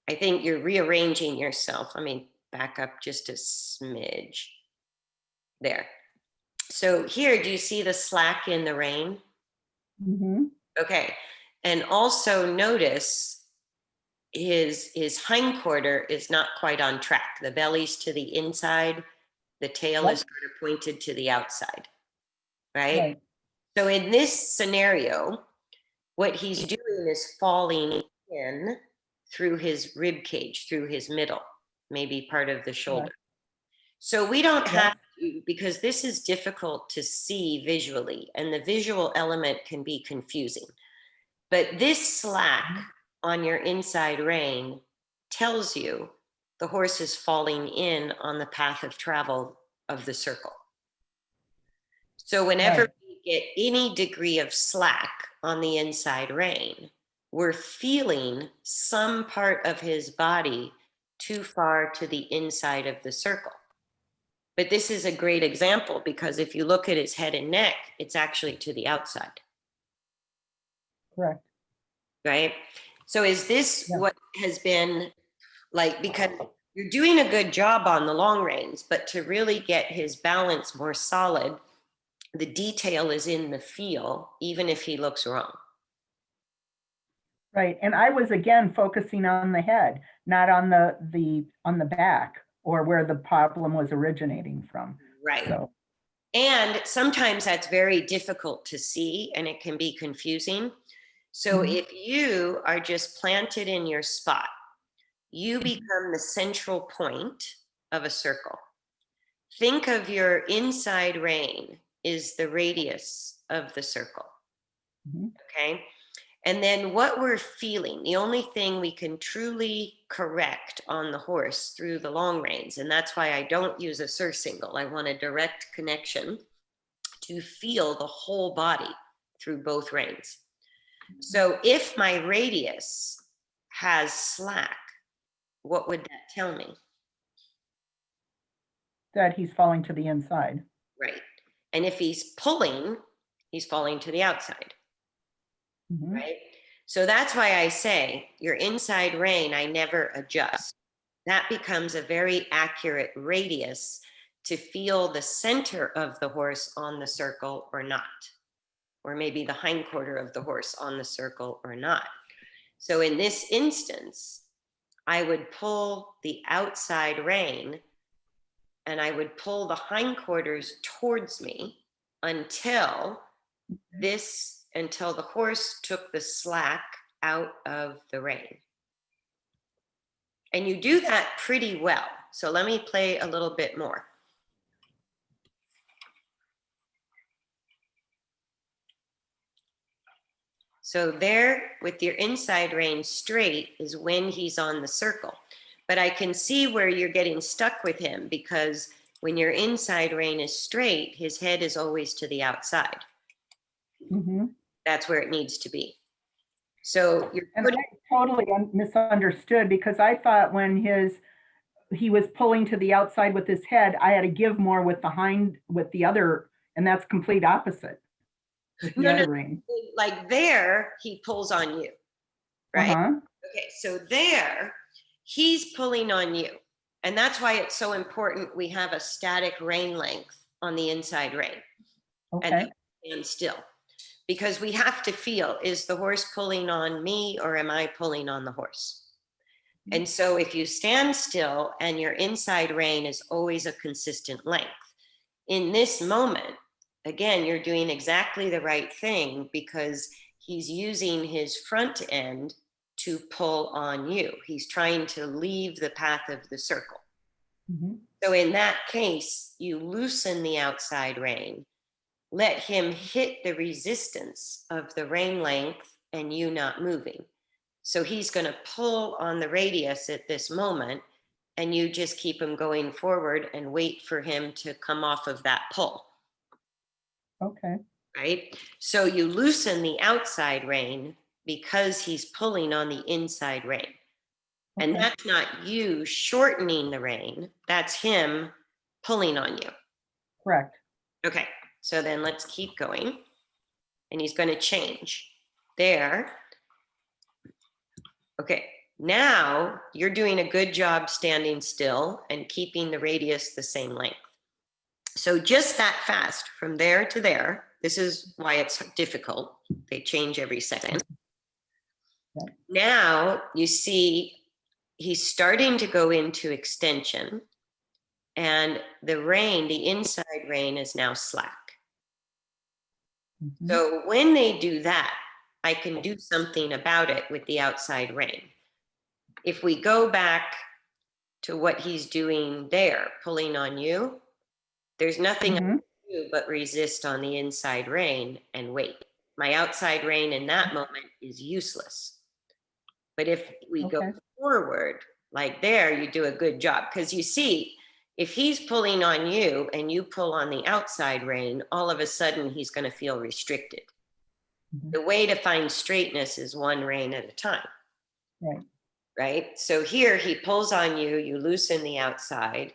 I think you're rearranging yourself. Let me back up just a smidge. There. So here, do you see the slack in the rein? Mm-hmm. Okay. And also notice his hindquarter is not quite on track. The belly's to the inside, the tail is sort of pointed to the outside, right? Right. So in this scenario, What he's doing is falling in through his rib cage, through his middle, maybe part of the shoulder. So we don't have to, because this is difficult to see visually, and the visual element can be confusing. But this slack on your inside rein tells you the horse is falling in on the path of travel of the circle. So whenever we get any degree of slack on the inside rein, we're feeling some part of his body too far to the inside of the circle. But this is a great example because if you look at his head and neck, it's actually to the outside. Correct. Right? So is this Yeah. what has been like, because you're doing a good job on the long reins, but to really get his balance more solid, the detail is in the feel, even if he looks wrong. Right. And I was again focusing on the head, not on the back or where the problem was originating from. Right. So. And sometimes that's very difficult to see and it can be confusing. So if you are just planted in your spot, you become the central point of a circle. Think of your inside rein is the radius of the circle. Okay. And then what we're feeling, the only thing we can truly correct on the horse through the long reins, and that's why I don't use a surcingle. I want a direct connection to feel the whole body through both reins. So if my radius has slack, what would that tell me? That he's falling to the inside. Right. And if he's pulling, he's falling to the outside. Right. So that's why I say your inside rein, I never adjust. That becomes a very accurate radius to feel the center of the horse on the circle or not, or maybe the hindquarter of the horse on the circle or not. So in this instance, I would pull the outside rein and I would pull the hindquarters towards me until the horse took the slack out of the rein. And you do that pretty well. So let me play a little bit more. So there with your inside rein straight is when he's on the circle. But I can see where you're getting stuck with him because when your inside rein is straight, his head is always to the outside. That's where it needs to be. So you're and I totally misunderstood because I thought when he was pulling to the outside with his head, I had to give more with the other, and that's complete opposite. No, like there, he pulls on you, right? Okay, so there, he's pulling on you. And that's why it's so important we have a static rein length on the inside rein. And stand still. Because we have to feel, is the horse pulling on me or am I pulling on the horse? And so if you stand still and your inside rein is always a consistent length, in this moment, again, you're doing exactly the right thing because he's using his front end to pull on you. He's trying to leave the path of the circle. So in that case, you loosen the outside rein, let him hit the resistance of the rein length and you not moving. So he's going to pull on the radius at this moment and you just keep him going forward and wait for him to come off of that pull. Right? So you loosen the outside rein because he's pulling on the inside rein. And that's not you shortening the rein, that's him pulling on you. Correct. Okay, so then let's keep going. And he's going to change there. Okay, now you're doing a good job standing still and keeping the radius the same length. So just that fast from there to there, this is why it's difficult. They change every second. Now you see he's starting to go into extension and the rein, the inside rein is now slack. So when they do that, I can do something about it with the outside rein. If we go back to what he's doing there, pulling on you, there's nothing I can do but resist on the inside rein and wait. My outside rein in that moment is useless. But if we go forward, like there, you do a good job. Because you see, if he's pulling on you and you pull on the outside rein, all of a sudden he's going to feel restricted. The way to find straightness is one rein at a time. Right. Right? So here he pulls on you, you loosen the outside.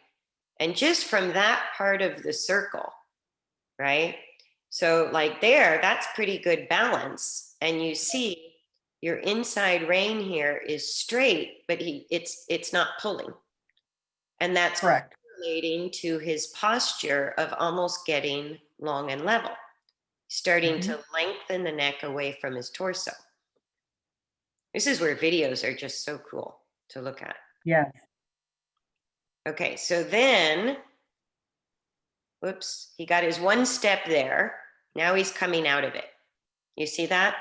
And just from that part of the circle, right? So like there, that's pretty good balance. And you see your inside rein here is straight, but it's not pulling. And that's Correct. relating to his posture of almost getting long and level, starting to lengthen the neck away from his torso. This is where videos are just so cool to look at. Yes. Okay, so then, whoops, he got his one step there. Now he's coming out of it. You see that?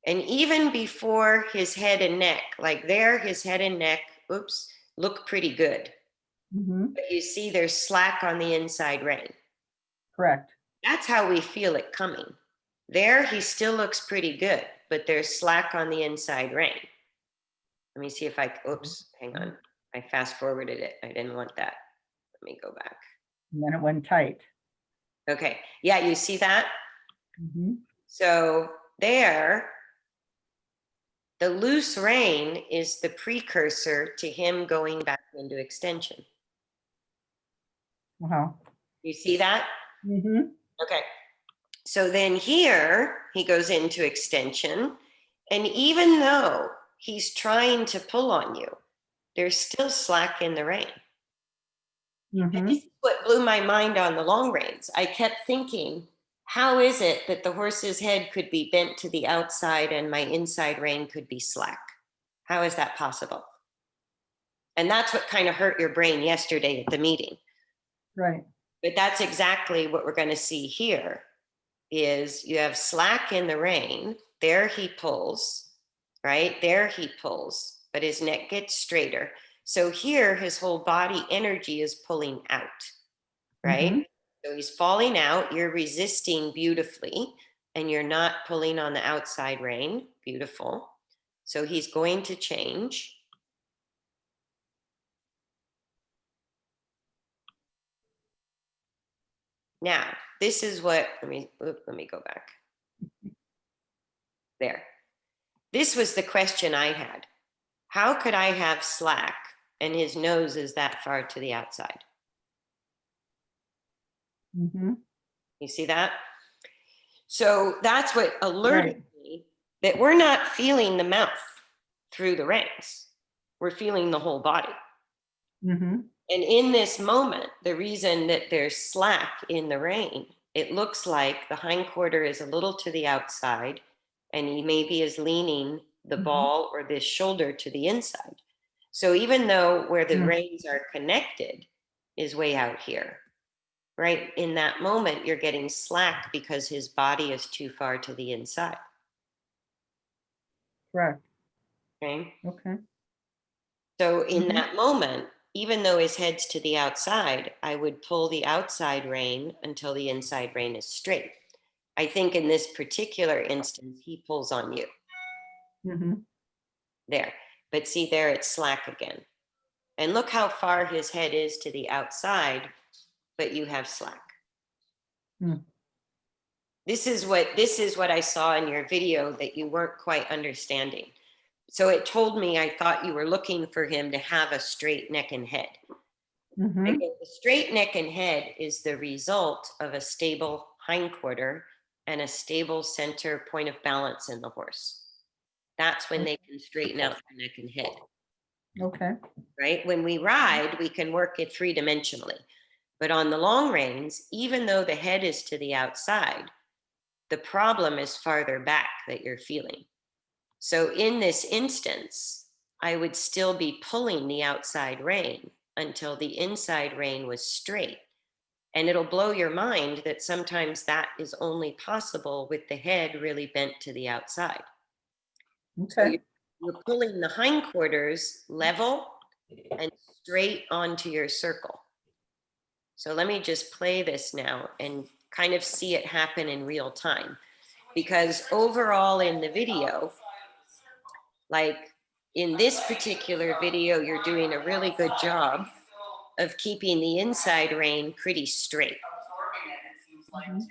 And even before his head and neck, like there, his head and neck, oops, look pretty good. But you see there's slack on the inside rein. Correct. That's how we feel it coming. There, he still looks pretty good, but there's slack on the inside rein. Let me see if I, oops, hang on. I fast forwarded it. I didn't want that. Let me go back. And then it went tight. Okay, yeah, you see that? So there, the loose rein is the precursor to him going back into extension. Wow. You see that? Okay. So then here he goes into extension. And even though he's trying to pull on you, there's still slack in the rein. And this is what blew my mind on the long reins. I kept thinking, how is it that the horse's head could be bent to the outside and my inside rein could be slack? How is that possible? And that's what kind of hurt your brain yesterday at the meeting. Right. But that's exactly what we're going to see here is you have slack in the rein. There he pulls, right? There he pulls, but his neck gets straighter. So here his whole body energy is pulling out, right? So he's falling out. You're resisting beautifully and you're not pulling on the outside rein. Beautiful. So he's going to change. Now, this is what, let me go back. There. This was the question I had. How could I have slack and his nose is that far to the outside? You see that? So that's what alerted me that we're not feeling the mouth through the reins. We're feeling the whole body. And in this moment, the reason that there's slack in the rein, it looks like the hindquarter is a little to the outside and he maybe is leaning the ball or this shoulder to the inside. So even though where the reins are connected is way out here, right? In that moment, you're getting slack because his body is too far to the inside. Correct. Okay. Okay. So in that moment, even though his head's to the outside, I would pull the outside rein until the inside rein is straight. I think in this particular instance, he pulls on you. There. But see there, it's slack again. And look how far his head is to the outside, but you have slack. This is what I saw in your video that you weren't quite understanding. So it told me I thought you were looking for him to have a straight neck and head. Again, the straight neck and head is the result of a stable hindquarter and a stable center point of balance in the horse. That's when they can straighten out the neck and head. Okay. Right? When we ride, we can work it three-dimensionally. But on the long reins, even though the head is to the outside, the problem is farther back that you're feeling. So in this instance, I would still be pulling the outside rein until the inside rein was straight. And it'll blow your mind that sometimes that is only possible with the head really bent to the outside. So Okay. you're pulling the hindquarters level and straight onto your circle. So let me just play this now and kind of see it happen in real time. Because overall in the video, like in this particular video, you're doing a really good job of keeping the inside rein pretty straight. Mhm.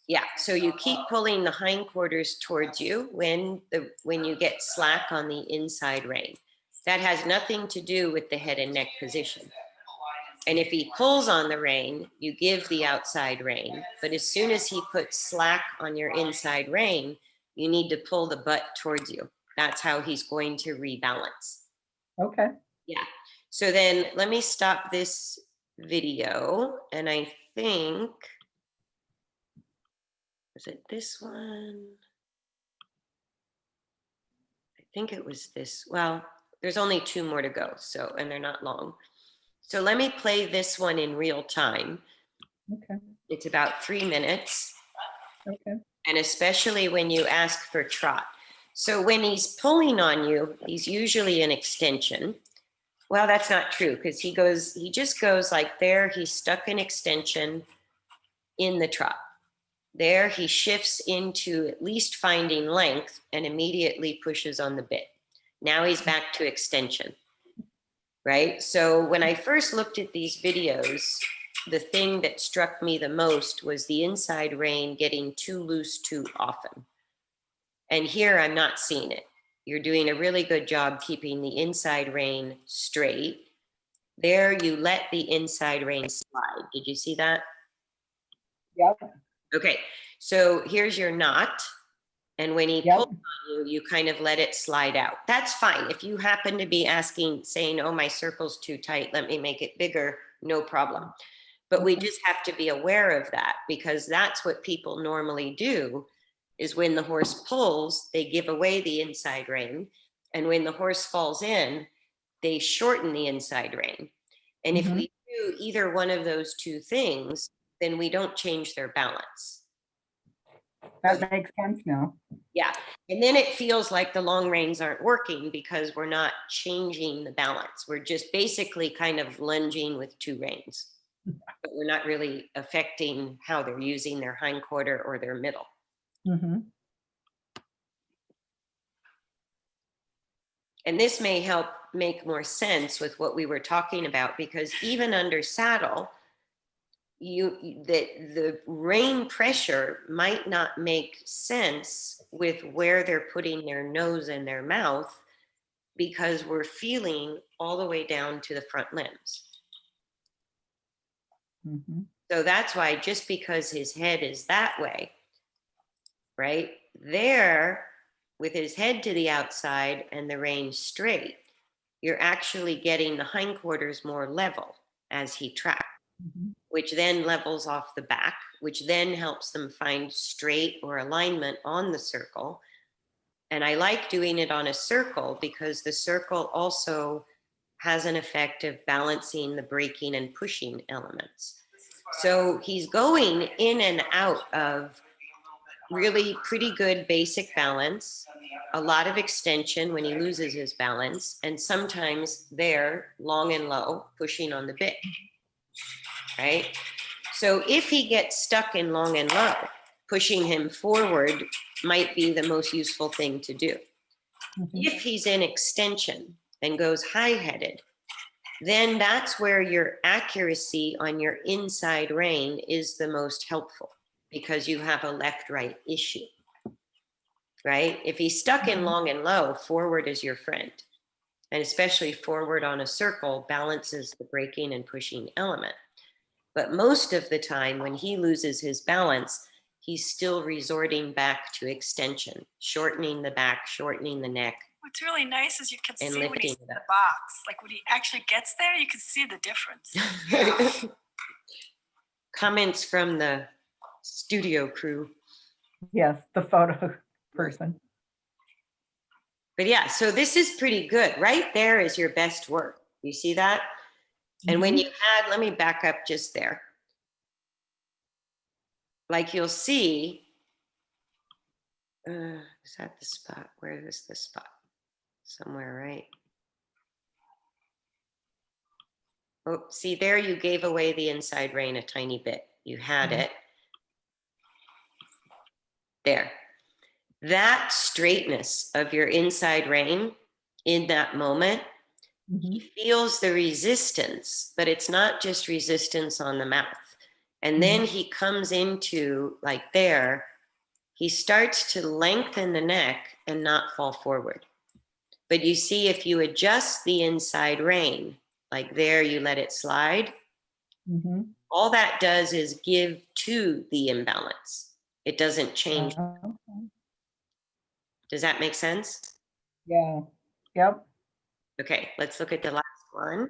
Yeah, so you keep pulling the hindquarters towards you when you get slack on the inside rein. That has nothing to do with the head and neck position. And if he pulls on the rein, you give the outside rein. But as soon as he puts slack on your inside rein, you need to pull the butt towards you. That's how he's going to rebalance. Okay. Yeah. So then let me stop this video. And I think, was it this one? I think it was this. Well, there's only 2 more to go. So, and they're not long. So let me play this one in real time. Okay. It's about 3 minutes. Okay. And especially when you ask for trot. So when he's pulling on you, he's usually an extension. Well, that's not true because he just goes like there. He's stuck in extension in the trot. There he shifts into at least finding length and immediately pushes on the bit. Now he's back to extension, right? So when I first looked at these videos, the thing that struck me the most was the inside rein getting too loose too often. And here I'm not seeing it. You're doing a really good job keeping the inside rein straight. There you let the inside rein slide. Did you see that? Yep. Okay, so here's your knot. And when he Yep. pulls on you, you kind of let it slide out. That's fine. If you happen to be saying, oh, my circle's too tight, let me make it bigger, no problem. But we just have to be aware of that because that's what people normally do is when the horse pulls, they give away the inside rein. And when the horse falls in, they shorten the inside rein. And if we do either one of those 2 things, then we don't change their balance. That makes sense now. Yeah. And then it feels like the long reins aren't working because we're not changing the balance. We're just basically kind of lunging with 2 reins, but we're not really affecting how they're using their hindquarter or their middle. Mm-hmm. And this may help make more sense with what we were talking about because even under saddle, the rein pressure might not make sense with where they're putting their nose and their mouth because we're feeling all the way down to the front limbs. Mm-hmm. So that's why just because his head is that way, right there with his head to the outside and the rein straight, you're actually getting the hindquarters more level as he tracks. Mm-hmm. Which then levels off the back, which then helps them find straight or alignment on the circle. And I like doing it on a circle because the circle also has an effect of balancing the braking and pushing elements. So he's going in and out of really pretty good basic balance, a lot of extension when he loses his balance, and sometimes there, long and low, pushing on the bit. Right? So if he gets stuck in long and low, pushing him forward might be the most useful thing to do. Mm-hmm. If he's in extension and goes high-headed, then that's where your accuracy on your inside rein is the most helpful because you have a left-right issue, right? If he's stuck in long and low, forward is your friend. And especially forward on a circle balances the braking and pushing element. But most of the time when he loses his balance, he's still resorting back to extension, shortening the back, shortening the neck. What's really nice is you can And see when he's lifting in it the box. Like when he actually gets there, you can see the difference. Comments from the studio crew. Yes, the photo person. But yeah, so this is pretty good. Right there is your best work. You see that? And when you had, let me back up just there. like you'll see, is that the spot? Where is the spot? Somewhere, right? Oh, see there, you gave away the inside rein a tiny bit. You had it. There. That straightness of your inside rein in that moment, he feels the resistance, but it's not just resistance on the mouth. And then he comes into like there, he starts to lengthen the neck and not fall forward. But you see, if you adjust the inside rein, like there, you let it slide, all that does is give to the imbalance. It doesn't change. Does that make sense? Yeah. Yep. Okay, let's look at the last one.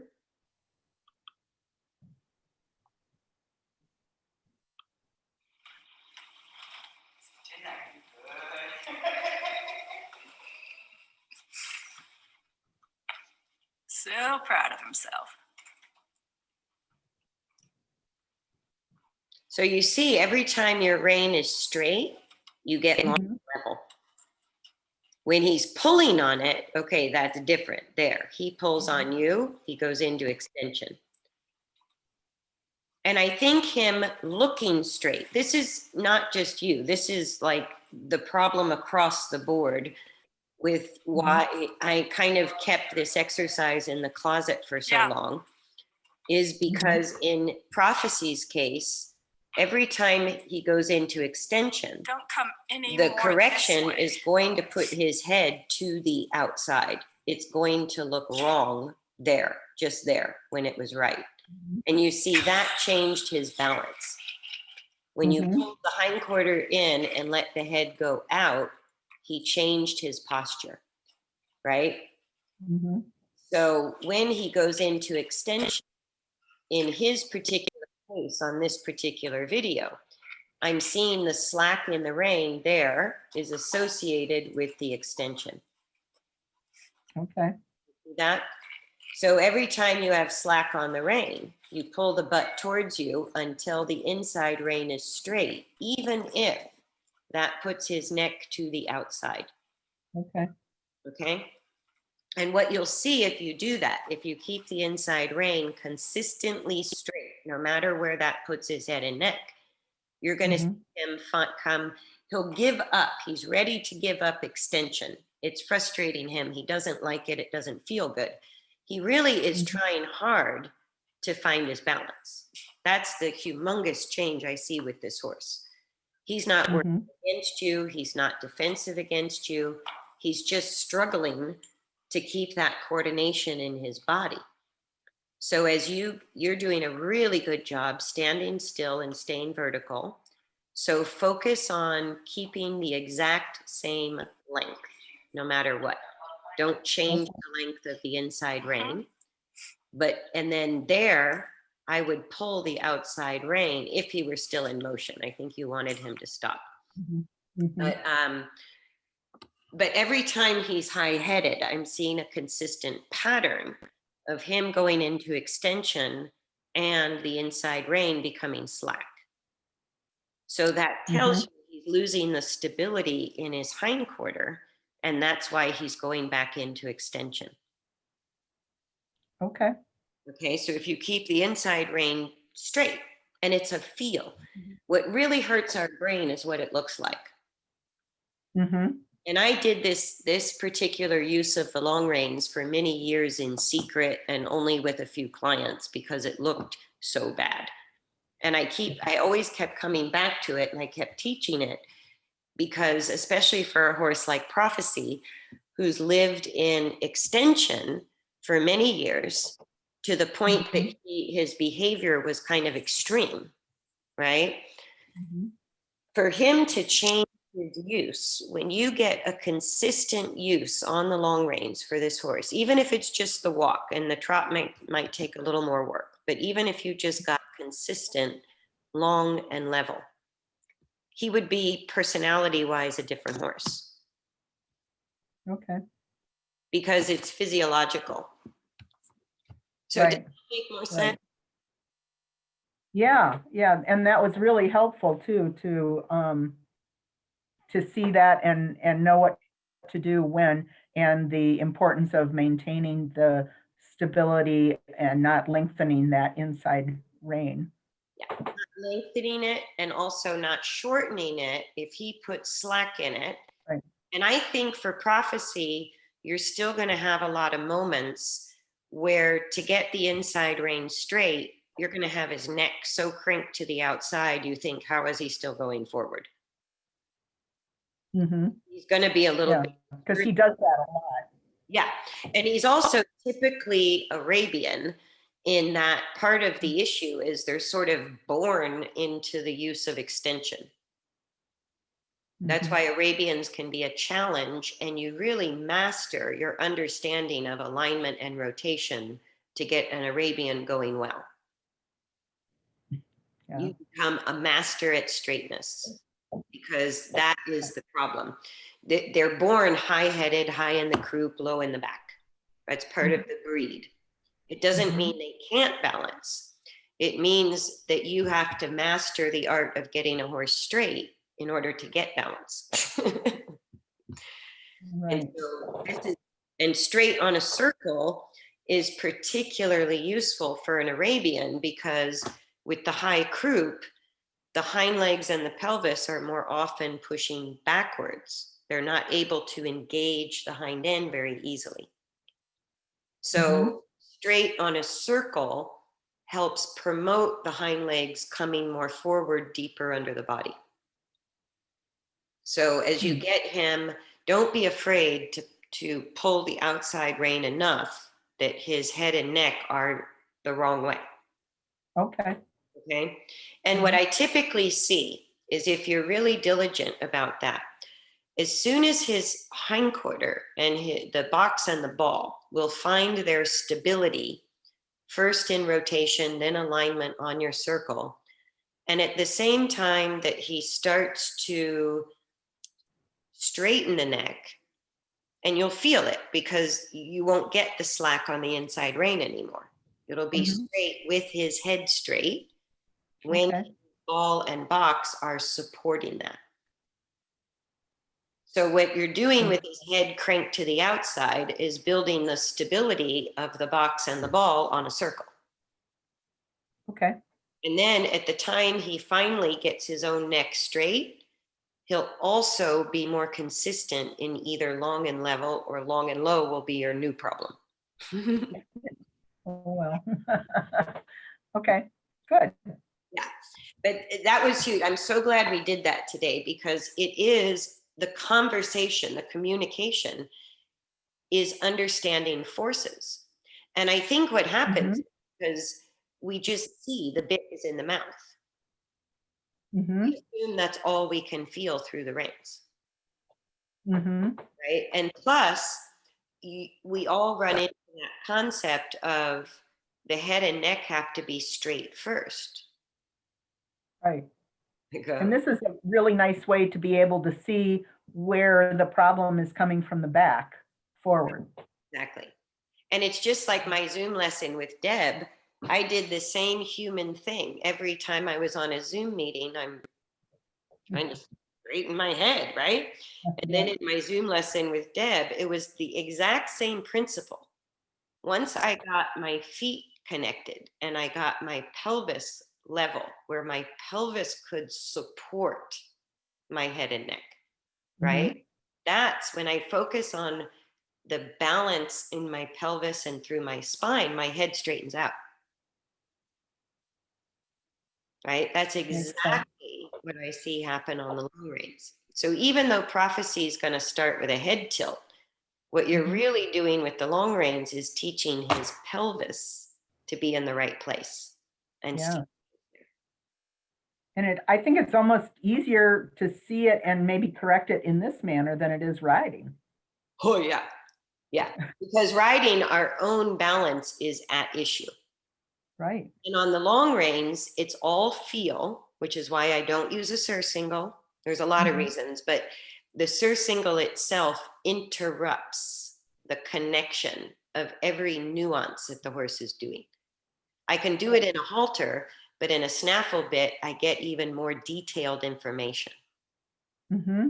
So proud of himself. So you see, every time your rein is straight, you get long level. When he's pulling on it, okay, that's different. There, he pulls on you, he goes into extension. And I think him looking straight, this is not just you, this is like the problem across the board with why I kind of kept this exercise in the closet for so long, is because in Prophecy's case, every time he goes into extension, Don't come any the more correction this way. is going to put his head to the outside. It's going to look wrong there, just there, when it was right. And you see that changed his balance. When you pulled the hindquarter in and let the head go out, he changed his posture, right? So when he goes into extension, in his particular case, on this particular video, I'm seeing the slack in the rein there is associated with the extension. Okay. See that? So every time you have slack on the rein, you pull the butt towards you until the inside rein is straight, even if that puts his neck to the outside. Okay. Okay. And what you'll see if you do that, if you keep the inside rein consistently straight, no matter where that puts his head and neck, you're going to see him come, he'll give up. He's ready to give up extension. It's frustrating him. He doesn't like it. It doesn't feel good. He really is trying hard to find his balance. That's the humongous change I see with this horse. He's not working against you. He's not defensive against you. He's just struggling to keep that coordination in his body. So as you're doing a really good job standing still and staying vertical. So focus on keeping the exact same length, no matter what. Don't change the length of the inside rein. And then there, I would pull the outside rein if he were still in motion. I think you wanted him to stop. But every time he's high-headed, I'm seeing a consistent pattern of him going into extension and the inside rein becoming slack. So that tells you he's losing the stability in his hindquarter, and that's why he's going back into extension. Okay. Okay, so if you keep the inside rein straight, and it's a feel, what really hurts our brain is what it looks like. And I did this particular use of the long reins for many years in secret and only with a few clients because it looked so bad. And I always kept coming back to it, and I kept teaching it because, especially for a horse like Prophecy, who's lived in extension for many years to the point that his behavior was kind of extreme, right? For him to change his use, when you get a consistent use on the long reins for this horse, even if it's just the walk, and the trot might take a little more work, but even if you just got consistent, long and level, he would be personality-wise a different horse. Okay. Because it's physiological. So does that make more sense? Yeah, yeah, and that was really helpful too, to see that and know what to do when, and the importance of maintaining the stability and not lengthening that inside rein. Yeah, not lengthening it and also not shortening it if he puts slack in it. Right. And I think for prophecy, you're still going to have a lot of moments where to get the inside rein straight, you're going to have his neck so crinked to the outside, you think, how is he still going forward? Mm-hmm. He's going to be a little Yeah, bit. because he does that a lot. Yeah. And he's also typically Arabian, in that part of the issue is they're sort of born into the use of extension. That's Mm-hmm. why Arabians can be a challenge, and you really master your understanding of alignment and rotation to get an Arabian going well. Yeah. You become a master at straightness, because that is the problem. They're born high-headed, high in the croup, low in the back. That's part of the breed. It doesn't mean they can't balance. It means that you have to master the art of getting a horse straight in order to get balance. And Right. so and straight on a circle is particularly useful for an Arabian, because with the high croup, the hind legs and the pelvis are more often pushing backwards. They're not able to engage the hind end very easily. So straight on a circle helps promote the hind legs coming more forward, deeper under the body. So as you get him, don't be afraid to pull the outside rein enough that his head and neck are the wrong way. Okay. Okay. And what I typically see is, if you're really diligent about that, as soon as his hindquarter and the box and the ball will find their stability, first in rotation, then alignment on your circle, and at the same time that he starts to straighten the neck, and you'll feel it because you won't get the slack on the inside rein anymore. It'll be straight with his head straight when ball and box are supporting that. So what you're doing with his head cranked to the outside is building the stability of the box and the ball on a circle. Okay. And then at the time he finally gets his own neck straight, he'll also be more consistent in either long and level, or long and low will be your new problem. Oh, well. Okay, good. Yeah, but that was huge. I'm so glad we did that today, because it is the conversation, the communication is understanding forces. And I think what happens, because we just see the bit is in the mouth. We assume that's all we can feel through the reins. Right? And plus, we all run into that concept of the head and neck have to be straight first. Right. And this is a really nice way to be able to see where the problem is coming from the back forward. Exactly. And it's just like my Zoom lesson with Deb. I did the same human thing. Every time I was on a Zoom meeting, I'm trying to straighten my head, right? And then in my Zoom lesson with Deb, it was the exact same principle. Once I got my feet connected and I got my pelvis level, where my pelvis could support my head and neck, right? That's when I focus on the balance in my pelvis and through my spine, my head straightens out. Right? That's exactly what I see happen on the long reins. So even though prophecy is going to start with a head tilt, what you're really doing with the long reins is teaching his pelvis to be in the right place. And and I think it's almost easier to see it and maybe correct it in this manner than it is riding. Oh yeah. Yeah. Because riding, our own balance is at issue. Right. And on the long reins, it's all feel, which is why I don't use a surcingle. There's a lot of reasons, but the surcingle itself interrupts the connection of every nuance that the horse is doing. I can do it in a halter, but in a snaffle bit, I get even more detailed information. Mm-hmm.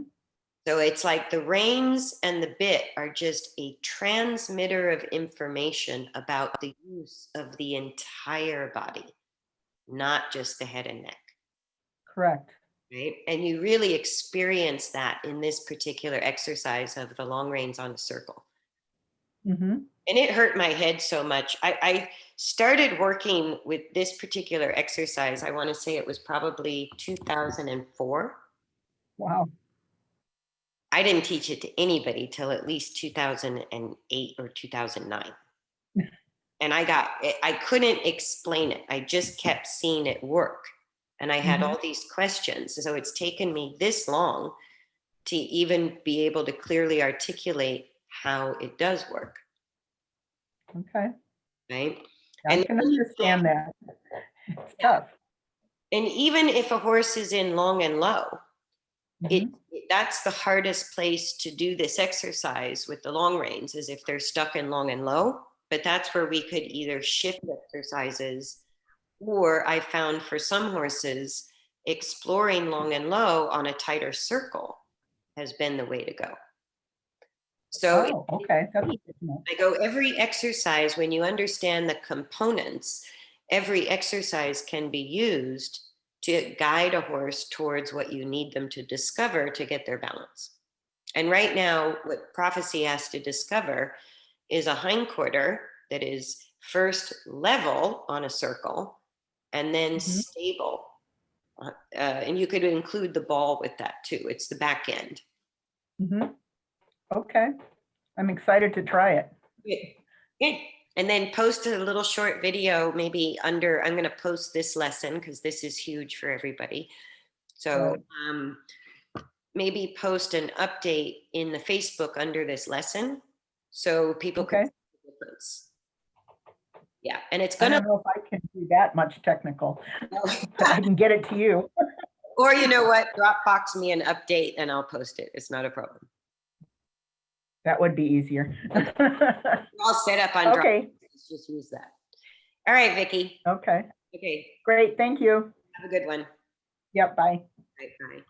So it's like the reins and the bit are just a transmitter of information about the use of the entire body, not just the head and neck. Correct. Right? And you really experience that in this particular exercise of the long reins on a circle. Mm-hmm. And it hurt my head so much. I started working with this particular exercise. I want to say it was probably 2004. Wow. I didn't teach it to anybody till at least 2008 or 2009. And I couldn't explain it. I just kept seeing it work. And I had all these questions. So it's taken me this long to even be able to clearly articulate how it does work. Okay. Right. I And can understand that. It's tough. And even if a horse is in long and low, Mhm. that's the hardest place to do this exercise with the long reins, is if they're stuck in long and low. But that's where we could either shift exercises, or I found for some horses, exploring long and low on a tighter circle has been the way to go. So Oh, okay. That's good to know. I go, every exercise, when you understand the components, every exercise can be used to guide a horse towards what you need them to discover to get their balance. And right now, what Prophecy has to discover is a hindquarter that is first level on a circle and then stable. And you could include the ball with that too. It's the back end. Mhm. Okay. I'm excited to try it. Good. Good. And then post a little short video, maybe under, I'm going to post this lesson because this is huge for everybody. So maybe post an update in the Facebook under this lesson so people can Okay. see the difference. Yeah. And it's I going don't know if I can do that much technical, but I can get it to you. or you know what? Dropbox me an update and I'll post it. It's not a problem. That would be easier. I'll set up on Okay. Dropbox. Let's just use that. All right, Vicky. Okay. Okay. Great. Thank you. Have a good one. Yep. Bye. Bye. Bye.